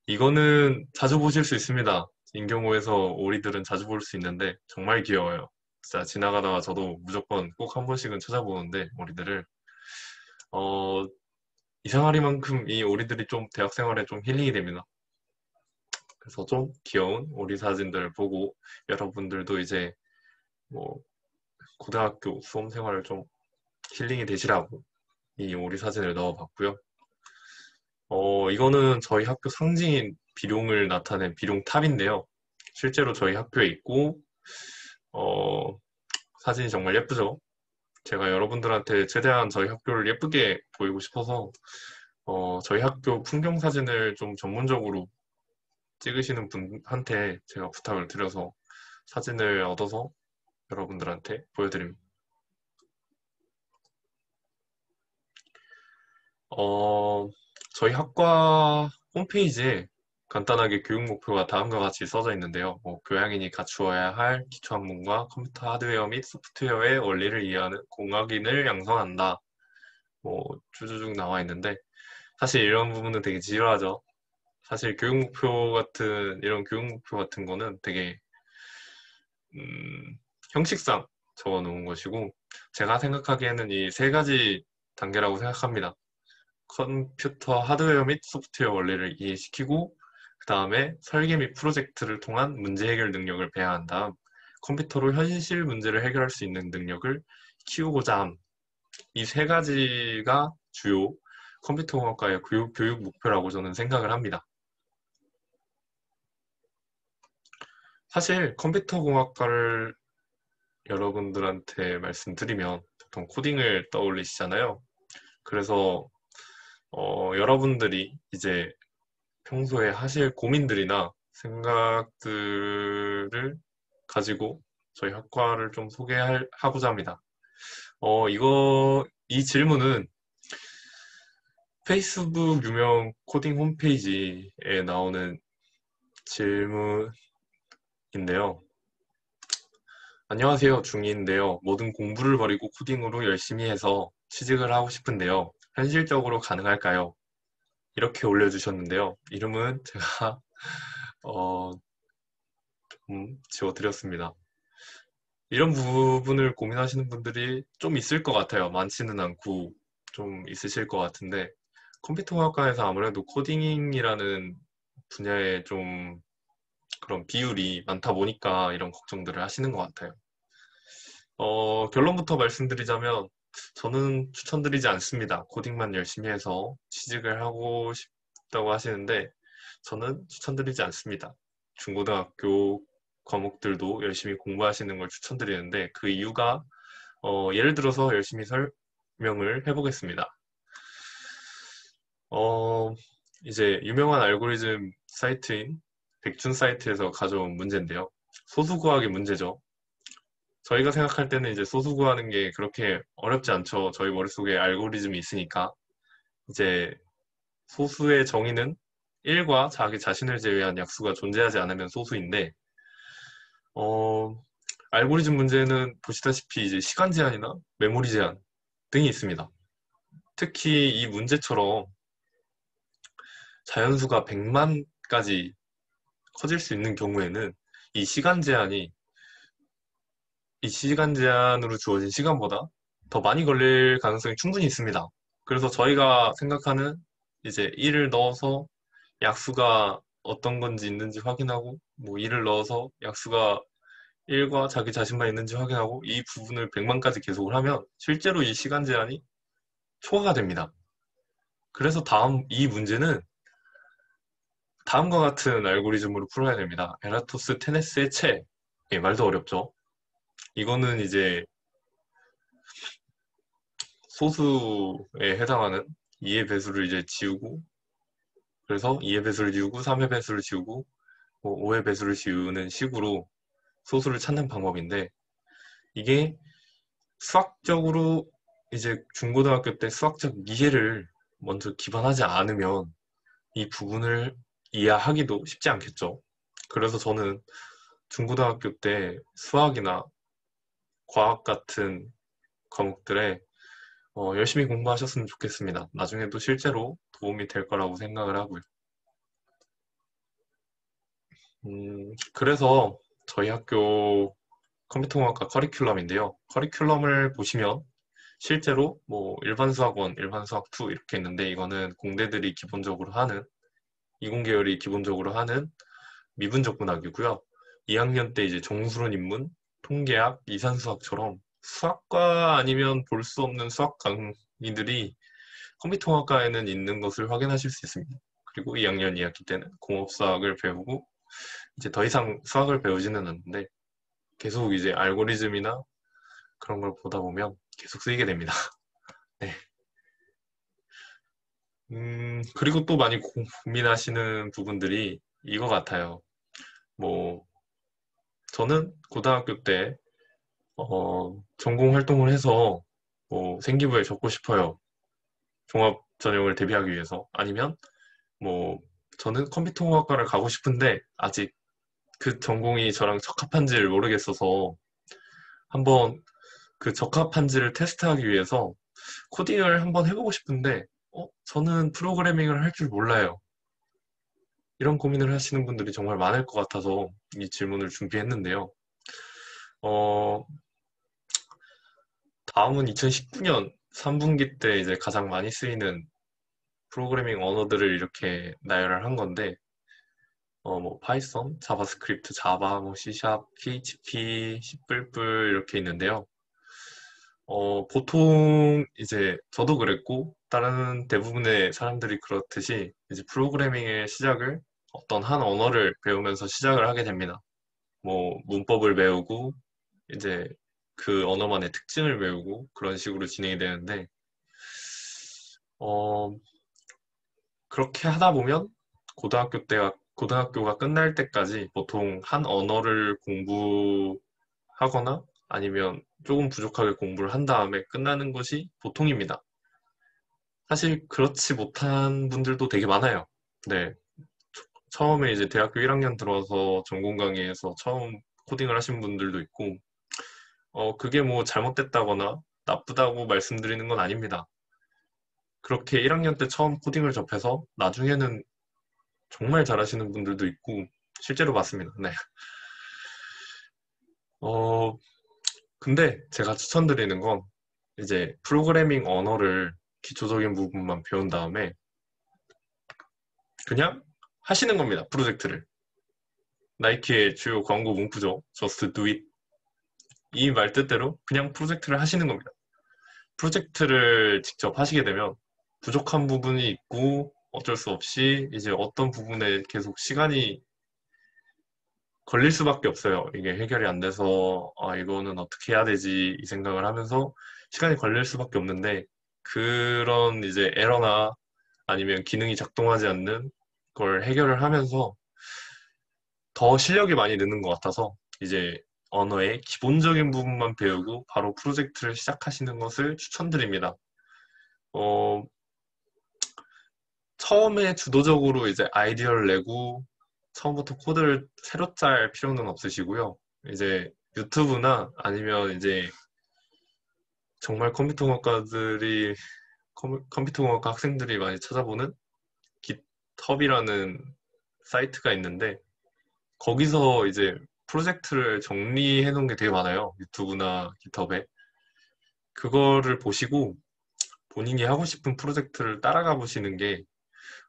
이거는 자주 보실 수 있습니다. 인경호에서 오리들은 자주 볼 수 있는데 정말 귀여워요. 진짜 지나가다가 저도 무조건 꼭 한 번씩은 찾아보는데 오리들을 이상하리만큼 이 오리들이 좀 대학 생활에 좀 힐링이 됩니다. 그래서 좀 귀여운 오리 사진들을 보고 여러분들도 이제 뭐 고등학교 수험 생활을 좀 힐링이 되시라고 이 오리 사진을 넣어봤고요. 이거는 저희 학교 상징인 비룡을 나타낸 비룡탑인데요. 실제로 저희 학교에 있고, 사진이 정말 예쁘죠? 제가 여러분들한테 최대한 저희 학교를 예쁘게 보이고 싶어서, 저희 학교 풍경 사진을 좀 전문적으로 찍으시는 분한테 제가 부탁을 드려서 사진을 얻어서 여러분들한테 보여드립니다. 저희 학과 홈페이지에 간단하게 교육 목표가 다음과 같이 써져 있는데요. 교양인이 갖추어야 할 기초학문과 컴퓨터 하드웨어 및 소프트웨어의 원리를 이해하는 공학인을 양성한다. 쭉쭉 나와 있는데 사실 이런 부분은 되게 지루하죠. 사실 이런 교육 목표 같은 거는 되게 형식상 적어놓은 것이고 제가 생각하기에는 이 세 가지 단계라고 생각합니다. 컴퓨터 하드웨어 및 소프트웨어 원리를 이해시키고 그 다음에 설계 및 프로젝트를 통한 문제 해결 능력을 배양한 다음 컴퓨터로 현실 문제를 해결할 수 있는 능력을 키우고자 함. 이 세 가지가 주요 컴퓨터공학과의 교육 목표라고 저는 생각을 합니다. 사실 컴퓨터공학과를 여러분들한테 말씀드리면 보통 코딩을 떠올리시잖아요. 그래서 여러분들이 이제 평소에 하실 고민들이나 생각들을 가지고 저희 학과를 좀 소개하고자 합니다. 이 질문은 페이스북 유명 코딩 홈페이지에 나오는 질문인데요. 안녕하세요. 중2인데요. 모든 공부를 버리고 코딩으로 열심히 해서 취직을 하고 싶은데요. 현실적으로 가능할까요? 이렇게 올려주셨는데요. 이름은 제가 좀 지워드렸습니다. 이런 부분을 고민하시는 분들이 좀 있을 것 같아요. 많지는 않고 좀 있으실 것 같은데 컴퓨터공학과에서 아무래도 코딩이라는 분야에 좀 그런 비율이 많다 보니까 이런 걱정들을 하시는 것 같아요. 결론부터 말씀드리자면 저는 추천드리지 않습니다. 코딩만 열심히 해서 취직을 하고 싶다고 하시는데 저는 추천드리지 않습니다. 중고등학교 과목들도 열심히 공부하시는 걸 추천드리는데 그 이유가 예를 들어서 열심히 설명을 해보겠습니다. 이제 유명한 알고리즘 사이트인 백준 사이트에서 가져온 문제인데요. 소수 구하기 문제죠. 저희가 생각할 때는 이제 소수 구하는 게 그렇게 어렵지 않죠. 저희 머릿속에 알고리즘이 있으니까. 이제 소수의 정의는 1과 자기 자신을 제외한 약수가 존재하지 않으면 소수인데 알고리즘 문제는 보시다시피 이제 시간 제한이나 메모리 제한 등이 있습니다. 특히 이 문제처럼 자연수가 100만까지 커질 수 있는 경우에는 이 시간 제한으로 주어진 시간보다 더 많이 걸릴 가능성이 충분히 있습니다. 그래서 저희가 생각하는 이제 1을 넣어서 약수가 어떤 건지 있는지 확인하고 뭐 2를 넣어서 약수가 1과 자기 자신만 있는지 확인하고 이 부분을 100만까지 계속을 하면 실제로 이 시간 제한이 초과가 됩니다. 그래서 이 문제는 다음과 같은 알고리즘으로 풀어야 됩니다. 에라토스 테네스의 채. 예, 말도 어렵죠. 이거는 이제 소수에 해당하는 2의 배수를 이제 지우고, 그래서 2의 배수를 지우고 3의 배수를 지우고 5의 배수를 지우는 식으로 소수를 찾는 방법인데, 이게 수학적으로 이제 중고등학교 때 수학적 이해를 먼저 기반하지 않으면 이 부분을 이해하기도 쉽지 않겠죠. 그래서 저는 중고등학교 때 수학이나 과학 같은 과목들에 열심히 공부하셨으면 좋겠습니다. 나중에도 실제로 도움이 될 거라고 생각을 하고요. 그래서 저희 학교 컴퓨터공학과 커리큘럼인데요. 커리큘럼을 보시면 실제로 뭐 일반 수학 1, 일반 수학 2 이렇게 있는데, 이거는 공대들이 기본적으로 하는, 이공계열이 기본적으로 하는 미분적 문학이고요. 2학년 때 이제 정수론 인문, 통계학, 이산수학처럼 수학과 아니면 볼 수 없는 수학 강의들이 컴퓨터공학과에는 있는 것을 확인하실 수 있습니다. 그리고 2학년 2학기 때는 공업수학을 배우고 이제 더 이상 수학을 배우지는 않는데 계속 이제 알고리즘이나 그런 걸 보다 보면 계속 쓰이게 됩니다. 네. 그리고 또 많이 고민하시는 부분들이 이거 같아요. 뭐 저는 고등학교 때 전공 활동을 해서 뭐 생기부에 적고 싶어요. 종합 전형을 대비하기 위해서. 아니면 뭐 저는 컴퓨터공학과를 가고 싶은데 아직 그 전공이 저랑 적합한지를 모르겠어서 한번 그 적합한지를 테스트하기 위해서 코딩을 한번 해보고 싶은데 저는 프로그래밍을 할 줄 몰라요. 이런 고민을 하시는 분들이 정말 많을 것 같아서 이 질문을 준비했는데요. 다음은 2019년 3분기 때 이제 가장 많이 쓰이는 프로그래밍 언어들을 이렇게 나열을 한 건데, 뭐 파이썬, 자바스크립트, 자바, 뭐 C#, PHP, C++ 이렇게 있는데요. 보통 이제 저도 그랬고 다른 대부분의 사람들이 그렇듯이 이제 프로그래밍의 시작을 어떤 한 언어를 배우면서 시작을 하게 됩니다. 뭐 문법을 배우고 이제 그 언어만의 특징을 배우고 그런 식으로 진행이 되는데, 그렇게 하다 보면 고등학교가 끝날 때까지 보통 한 언어를 공부하거나 아니면 조금 부족하게 공부를 한 다음에 끝나는 것이 보통입니다. 사실 그렇지 못한 분들도 되게 많아요. 네. 처음에 이제 대학교 1학년 들어와서 전공 강의에서 처음 코딩을 하신 분들도 있고, 그게 뭐 잘못됐다거나 나쁘다고 말씀드리는 건 아닙니다. 그렇게 1학년 때 처음 코딩을 접해서 나중에는 정말 잘하시는 분들도 있고 실제로 봤습니다. 네. 근데 제가 추천드리는 건 이제 프로그래밍 언어를 기초적인 부분만 배운 다음에 그냥 하시는 겁니다. 프로젝트를. 나이키의 주요 광고 문구죠. Just do it. 이 말 뜻대로 그냥 프로젝트를 하시는 겁니다. 프로젝트를 직접 하시게 되면 부족한 부분이 있고 어쩔 수 없이 이제 어떤 부분에 계속 시간이 걸릴 수밖에 없어요. 이게 해결이 안 돼서 이거는 어떻게 해야 되지 이 생각을 하면서 시간이 걸릴 수밖에 없는데, 그런 이제 에러나 아니면 기능이 작동하지 않는 걸 해결을 하면서 더 실력이 많이 느는 것 같아서 이제 언어의 기본적인 부분만 배우고 바로 프로젝트를 시작하시는 것을 추천드립니다. 처음에 주도적으로 이제 아이디어를 내고 처음부터 코드를 새로 짤 필요는 없으시고요. 이제 유튜브나 아니면 이제 정말 컴퓨터공학과 학생들이 많이 찾아보는 깃허브라는 사이트가 있는데, 거기서 이제 프로젝트를 정리해 놓은 게 되게 많아요. 유튜브나 깃허브에. 그거를 보시고 본인이 하고 싶은 프로젝트를 따라가 보시는 게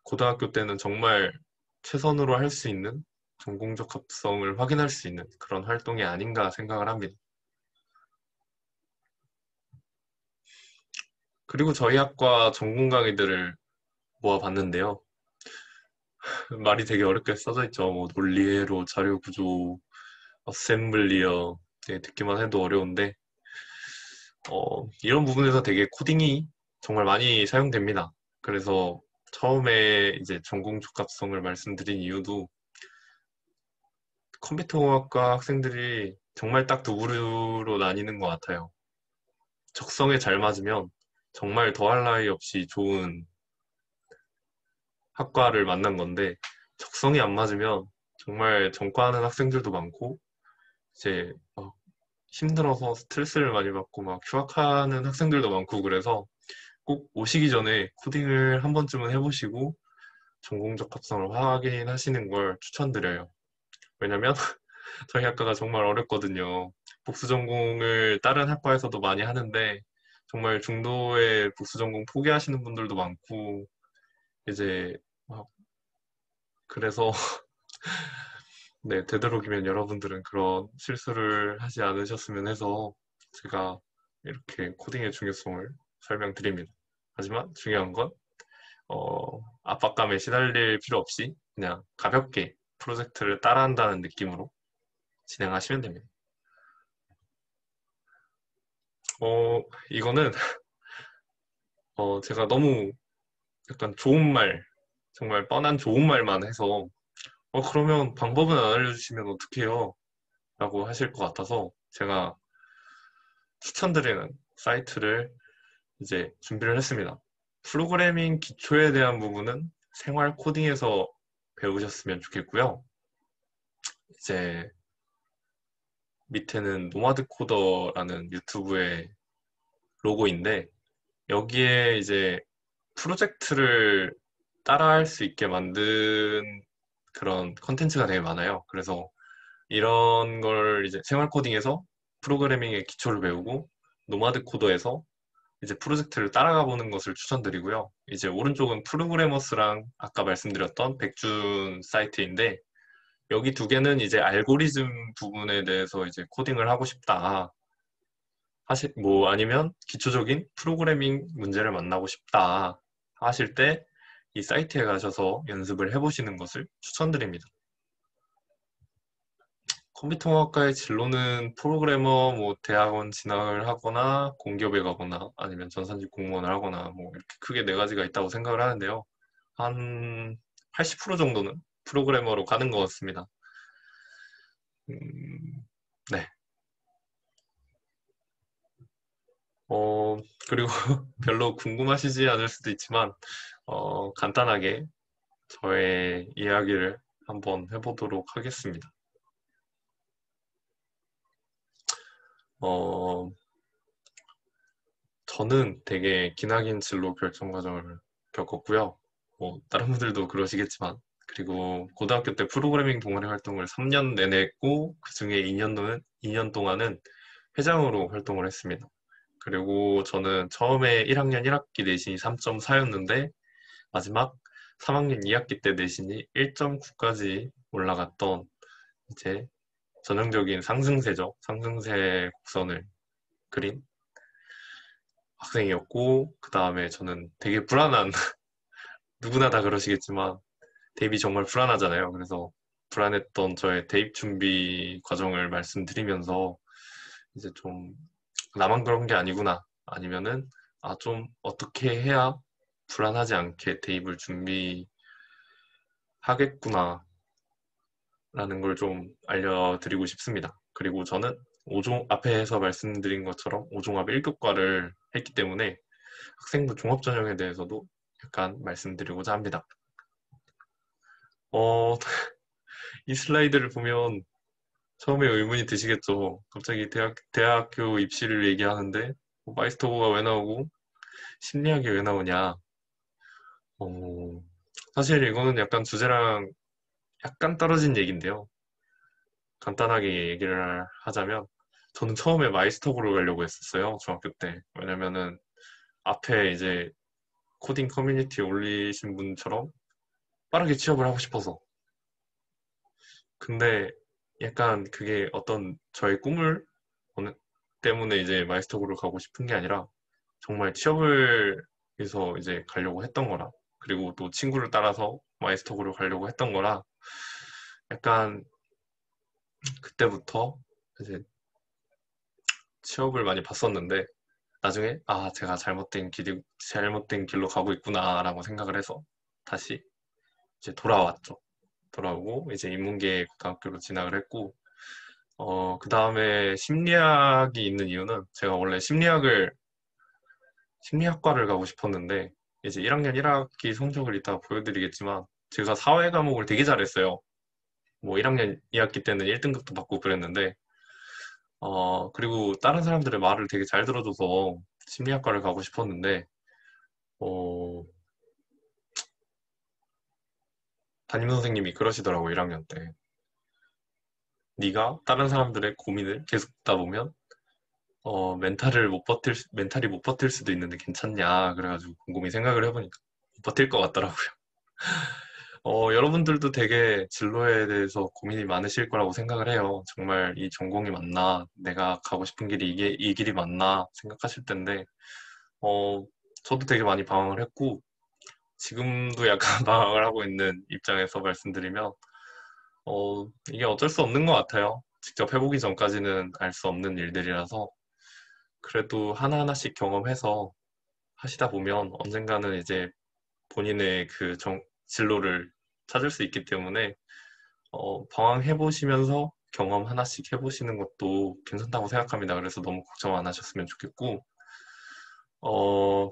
고등학교 때는 정말 최선으로 할 수 있는 전공 적합성을 확인할 수 있는 그런 활동이 아닌가 생각을 합니다. 그리고 저희 학과 전공 강의들을 모아봤는데요. 말이 되게 어렵게 써져 있죠. 뭐 논리회로, 자료구조, 어셈블리어, 듣기만 해도 어려운데 이런 부분에서 되게 코딩이 정말 많이 사용됩니다. 그래서 처음에 이제 전공 적합성을 말씀드린 이유도 컴퓨터공학과 학생들이 정말 딱 두 부류로 나뉘는 것 같아요. 적성에 잘 맞으면 정말 더할 나위 없이 좋은 학과를 만난 건데 적성이 안 맞으면 정말 전과하는 학생들도 많고 이제 막 힘들어서 스트레스를 많이 받고 막 휴학하는 학생들도 많고 그래서 꼭 오시기 전에 코딩을 한 번쯤은 해보시고 전공 적합성을 확인하시는 걸 추천드려요. 왜냐면 저희 학과가 정말 어렵거든요. 복수 전공을 다른 학과에서도 많이 하는데 정말 중도에 복수 전공 포기하시는 분들도 많고 이제 막 그래서 네, 되도록이면 여러분들은 그런 실수를 하지 않으셨으면 해서 제가 이렇게 코딩의 중요성을 설명드립니다. 하지만 중요한 건 압박감에 시달릴 필요 없이 그냥 가볍게 프로젝트를 따라한다는 느낌으로 진행하시면 됩니다. 이거는 제가 너무 약간 좋은 말, 정말 뻔한 좋은 말만 해서 그러면 방법은 안 알려주시면 어떡해요? 라고 하실 것 같아서 제가 추천드리는 사이트를 이제 준비를 했습니다. 프로그래밍 기초에 대한 부분은 생활 코딩에서 배우셨으면 좋겠고요. 이제 밑에는 노마드 코더라는 유튜브의 로고인데 여기에 이제 프로젝트를 따라할 수 있게 만든 그런 컨텐츠가 되게 많아요. 그래서 이런 걸 이제 생활 코딩에서 프로그래밍의 기초를 배우고 노마드 코더에서 이제 프로젝트를 따라가 보는 것을 추천드리고요. 이제 오른쪽은 프로그래머스랑 아까 말씀드렸던 백준 사이트인데 여기 두 개는 이제 알고리즘 부분에 대해서 이제 코딩을 하고 싶다. 뭐 아니면 기초적인 프로그래밍 문제를 만나고 싶다 하실 때 이 사이트에 가셔서 연습을 해보시는 것을 추천드립니다. 컴퓨터공학과의 진로는 프로그래머, 뭐 대학원 진학을 하거나 공기업에 가거나 아니면 전산직 공무원을 하거나 뭐 이렇게 크게 네 가지가 있다고 생각을 하는데요. 한 80% 정도는 프로그래머로 가는 것 같습니다. 네. 그리고 별로 궁금하시지 않을 수도 있지만 간단하게 저의 이야기를 한번 해보도록 하겠습니다. 저는 되게 기나긴 진로 결정 과정을 겪었고요. 뭐 다른 분들도 그러시겠지만 그리고 고등학교 때 프로그래밍 동아리 활동을 3년 내내 했고 그 중에 2년 동안은 회장으로 활동을 했습니다. 그리고 저는 처음에 1학년 1학기 내신이 3.4였는데 마지막 3학년 2학기 때 내신이 1.9까지 올라갔던 이제 전형적인 상승세죠. 상승세 곡선을 그린 학생이었고 그 다음에 저는 되게 불안한 누구나 다 그러시겠지만 대입이 정말 불안하잖아요. 그래서 불안했던 저의 대입 준비 과정을 말씀드리면서 이제 좀 나만 그런 게 아니구나 아니면은 좀 어떻게 해야 불안하지 않게 대입을 준비하겠구나 라는 걸 좀 알려드리고 싶습니다. 그리고 저는 앞에서 말씀드린 것처럼 5종합 1교과를 했기 때문에 학생부 종합전형에 대해서도 약간 말씀드리고자 합니다. 이 슬라이드를 보면 처음에 의문이 드시겠죠. 갑자기 대학교 입시를 얘기하는데 마이스터고가 왜 나오고 심리학이 왜 나오냐. 사실 이거는 약간 주제랑 약간 떨어진 얘기인데요. 간단하게 얘기를 하자면 저는 처음에 마이스터고를 가려고 했었어요. 중학교 때. 왜냐면은 앞에 이제 코딩 커뮤니티에 올리신 분처럼 빠르게 취업을 하고 싶어서 근데 약간 그게 어떤 저의 꿈을 때문에 이제 마이스터고를 가고 싶은 게 아니라 정말 취업을 위해서 이제 가려고 했던 거라, 그리고 또 친구를 따라서 마이스터고를 가려고 했던 거라 약간 그때부터 이제 취업을 많이 봤었는데 나중에 제가 잘못된 길로 가고 있구나라고 생각을 해서 다시 이제 돌아왔죠. 돌아오고 이제 인문계 고등학교로 진학을 했고, 그 다음에 심리학이 있는 이유는 제가 원래 심리학과를 가고 싶었는데 이제 1학년 1학기 성적을 이따가 보여드리겠지만 제가 사회 과목을 되게 잘했어요. 뭐 1학년 2학기 때는 1등급도 받고 그랬는데 그리고 다른 사람들의 말을 되게 잘 들어줘서 심리학과를 가고 싶었는데 어, 담임 선생님이 그러시더라고 1학년 때. 네가 다른 사람들의 고민을 계속 듣다 보면 멘탈이 못 버틸 수도 있는데 괜찮냐. 그래가지고 곰곰이 생각을 해보니까 못 버틸 것 같더라고요. 여러분들도 되게 진로에 대해서 고민이 많으실 거라고 생각을 해요. 정말 이 전공이 맞나? 내가 가고 싶은 길이 이 길이 맞나? 생각하실 텐데, 저도 되게 많이 방황을 했고, 지금도 약간 방황을 하고 있는 입장에서 말씀드리면, 이게 어쩔 수 없는 것 같아요. 직접 해보기 전까지는 알 수 없는 일들이라서, 그래도 하나하나씩 경험해서 하시다 보면 언젠가는 이제 본인의 그 진로를 찾을 수 있기 때문에 방황해보시면서 경험 하나씩 해보시는 것도 괜찮다고 생각합니다. 그래서 너무 걱정 안 하셨으면 좋겠고,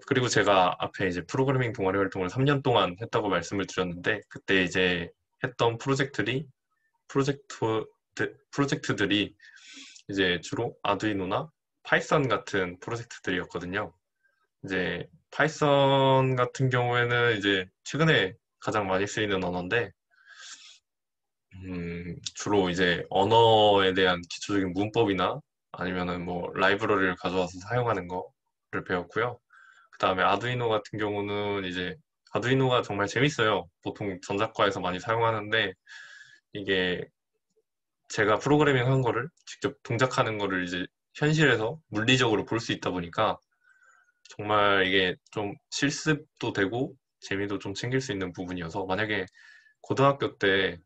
그리고 제가 앞에 이제 프로그래밍 동아리 활동을 3년 동안 했다고 말씀을 드렸는데, 그때 이제 했던 프로젝트들이 이제 주로 아두이노나 파이썬 같은 프로젝트들이었거든요. 이제 파이썬 같은 경우에는 이제 최근에 가장 많이 쓰이는 언어인데, 주로 이제 언어에 대한 기초적인 문법이나 아니면은 뭐 라이브러리를 가져와서 사용하는 거를 배웠고요. 그 다음에 아두이노 같은 경우는 이제 아두이노가 정말 재밌어요. 보통 전작과에서 많이 사용하는데 이게 제가 프로그래밍 한 거를 직접 동작하는 거를 이제 현실에서 물리적으로 볼 수 있다 보니까 정말 이게 좀 실습도 되고 재미도 좀 챙길 수 있는 부분이어서 만약에 고등학교 때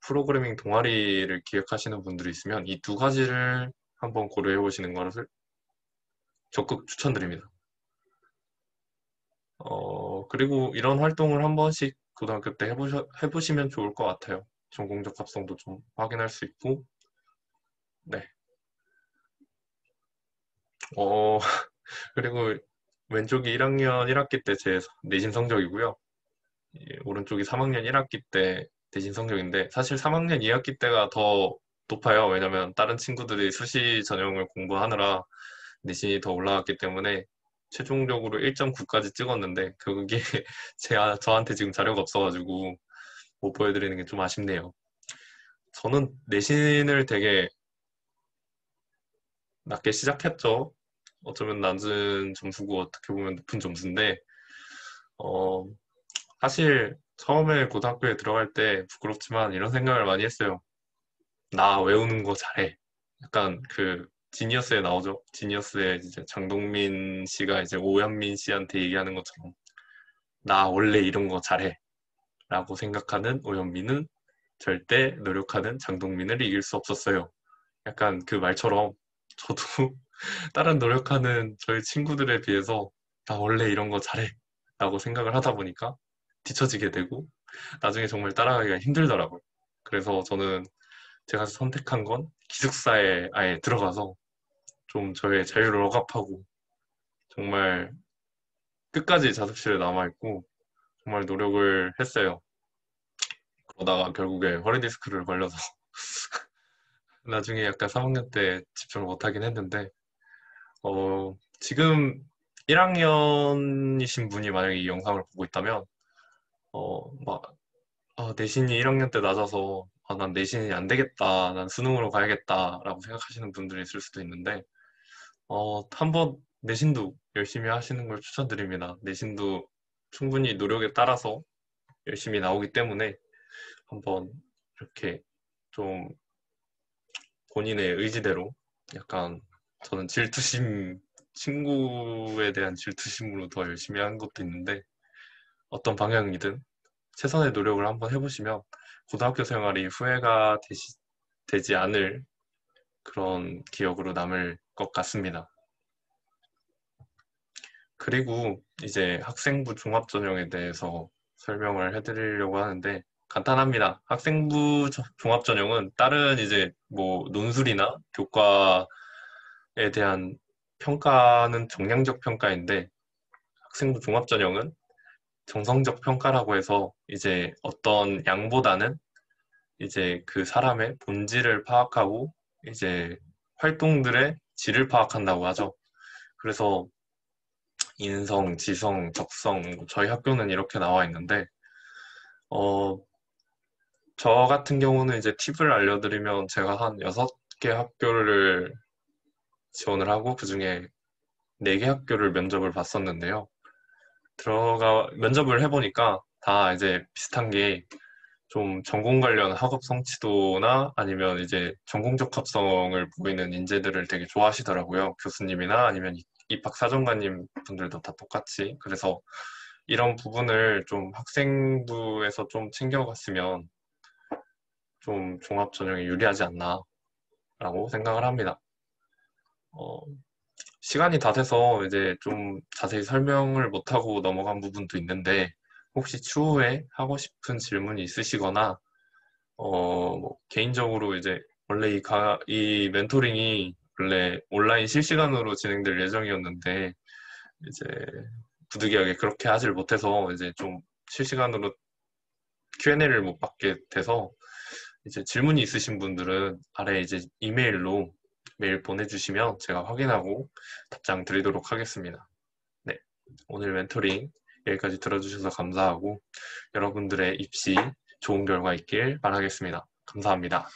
프로그래밍 동아리를 기획하시는 분들이 있으면 이 두 가지를 한번 고려해 보시는 것을 적극 추천드립니다. 그리고 이런 활동을 한 번씩 고등학교 때 해보시면 좋을 것 같아요. 전공적 합성도 좀 확인할 수 있고, 네. 그리고 왼쪽이 1학년 1학기 때 제 내신 성적이고요. 오른쪽이 3학년 1학기 때 내신 성적인데 사실 3학년 2학기 때가 더 높아요. 왜냐면 다른 친구들이 수시 전형을 공부하느라 내신이 더 올라갔기 때문에 최종적으로 1.9까지 찍었는데 그게 저한테 지금 자료가 없어가지고 못 보여드리는 게 좀 아쉽네요. 저는 내신을 되게 낮게 시작했죠. 어쩌면 낮은 점수고 어떻게 보면 높은 점수인데 사실 처음에 고등학교에 들어갈 때 부끄럽지만 이런 생각을 많이 했어요. 나 외우는 거 잘해. 약간 그 지니어스에 나오죠. 지니어스에 이제 장동민 씨가 이제 오현민 씨한테 얘기하는 것처럼 나 원래 이런 거 잘해. 라고 생각하는 오현민은 절대 노력하는 장동민을 이길 수 없었어요. 약간 그 말처럼 저도 다른 노력하는 저희 친구들에 비해서 나 원래 이런 거 잘해. 라고 생각을 하다 보니까 뒤처지게 되고 나중에 정말 따라가기가 힘들더라고요. 그래서 저는 제가 선택한 건 기숙사에 아예 들어가서 좀 저의 자유를 억압하고 정말 끝까지 자습실에 남아있고 정말 노력을 했어요. 그러다가 결국에 허리 디스크를 걸려서 나중에 약간 3학년 때 집중을 못하긴 했는데 지금 1학년이신 분이 만약에 이 영상을 보고 있다면 내신이 1학년 때 낮아서 난 내신이 안 되겠다, 난 수능으로 가야겠다라고 생각하시는 분들이 있을 수도 있는데 한번 내신도 열심히 하시는 걸 추천드립니다. 내신도 충분히 노력에 따라서 열심히 나오기 때문에 한번 이렇게 좀 본인의 의지대로 약간 저는 친구에 대한 질투심으로 더 열심히 하는 것도 있는데 어떤 방향이든 최선의 노력을 한번 해보시면 고등학교 생활이 후회가 되지 않을 그런 기억으로 남을 것 같습니다. 그리고 이제 학생부 종합전형에 대해서 설명을 해드리려고 하는데 간단합니다. 학생부 종합전형은 다른 이제 뭐 논술이나 교과에 대한 평가는 정량적 평가인데 학생부 종합전형은 정성적 평가라고 해서 이제 어떤 양보다는 이제 그 사람의 본질을 파악하고 이제 활동들의 질을 파악한다고 하죠. 그래서 인성, 지성, 적성, 저희 학교는 이렇게 나와 있는데 저 같은 경우는 이제 팁을 알려드리면 제가 한 6개 학교를 지원을 하고 그중에 4개 학교를 면접을 봤었는데요. 면접을 해보니까 다 이제 비슷한 게 좀 전공 관련 학업 성취도나 아니면 이제 전공적 합성을 보이는 인재들을 되게 좋아하시더라고요. 교수님이나 아니면 입학사정관님 분들도 다 똑같이. 그래서 이런 부분을 좀 학생부에서 좀 챙겨갔으면 좀 종합전형에 유리하지 않나라고 생각을 합니다. 시간이 다 돼서 이제 좀 자세히 설명을 못하고 넘어간 부분도 있는데 혹시 추후에 하고 싶은 질문이 있으시거나 뭐 개인적으로 이제 원래 이 멘토링이 원래 온라인 실시간으로 진행될 예정이었는데 이제 부득이하게 그렇게 하질 못해서 이제 좀 실시간으로 Q&A를 못 받게 돼서 이제 질문이 있으신 분들은 아래 이제 이메일로 메일 보내주시면 제가 확인하고 답장 드리도록 하겠습니다. 네, 오늘 멘토링 여기까지 들어주셔서 감사하고 여러분들의 입시 좋은 결과 있길 바라겠습니다. 감사합니다.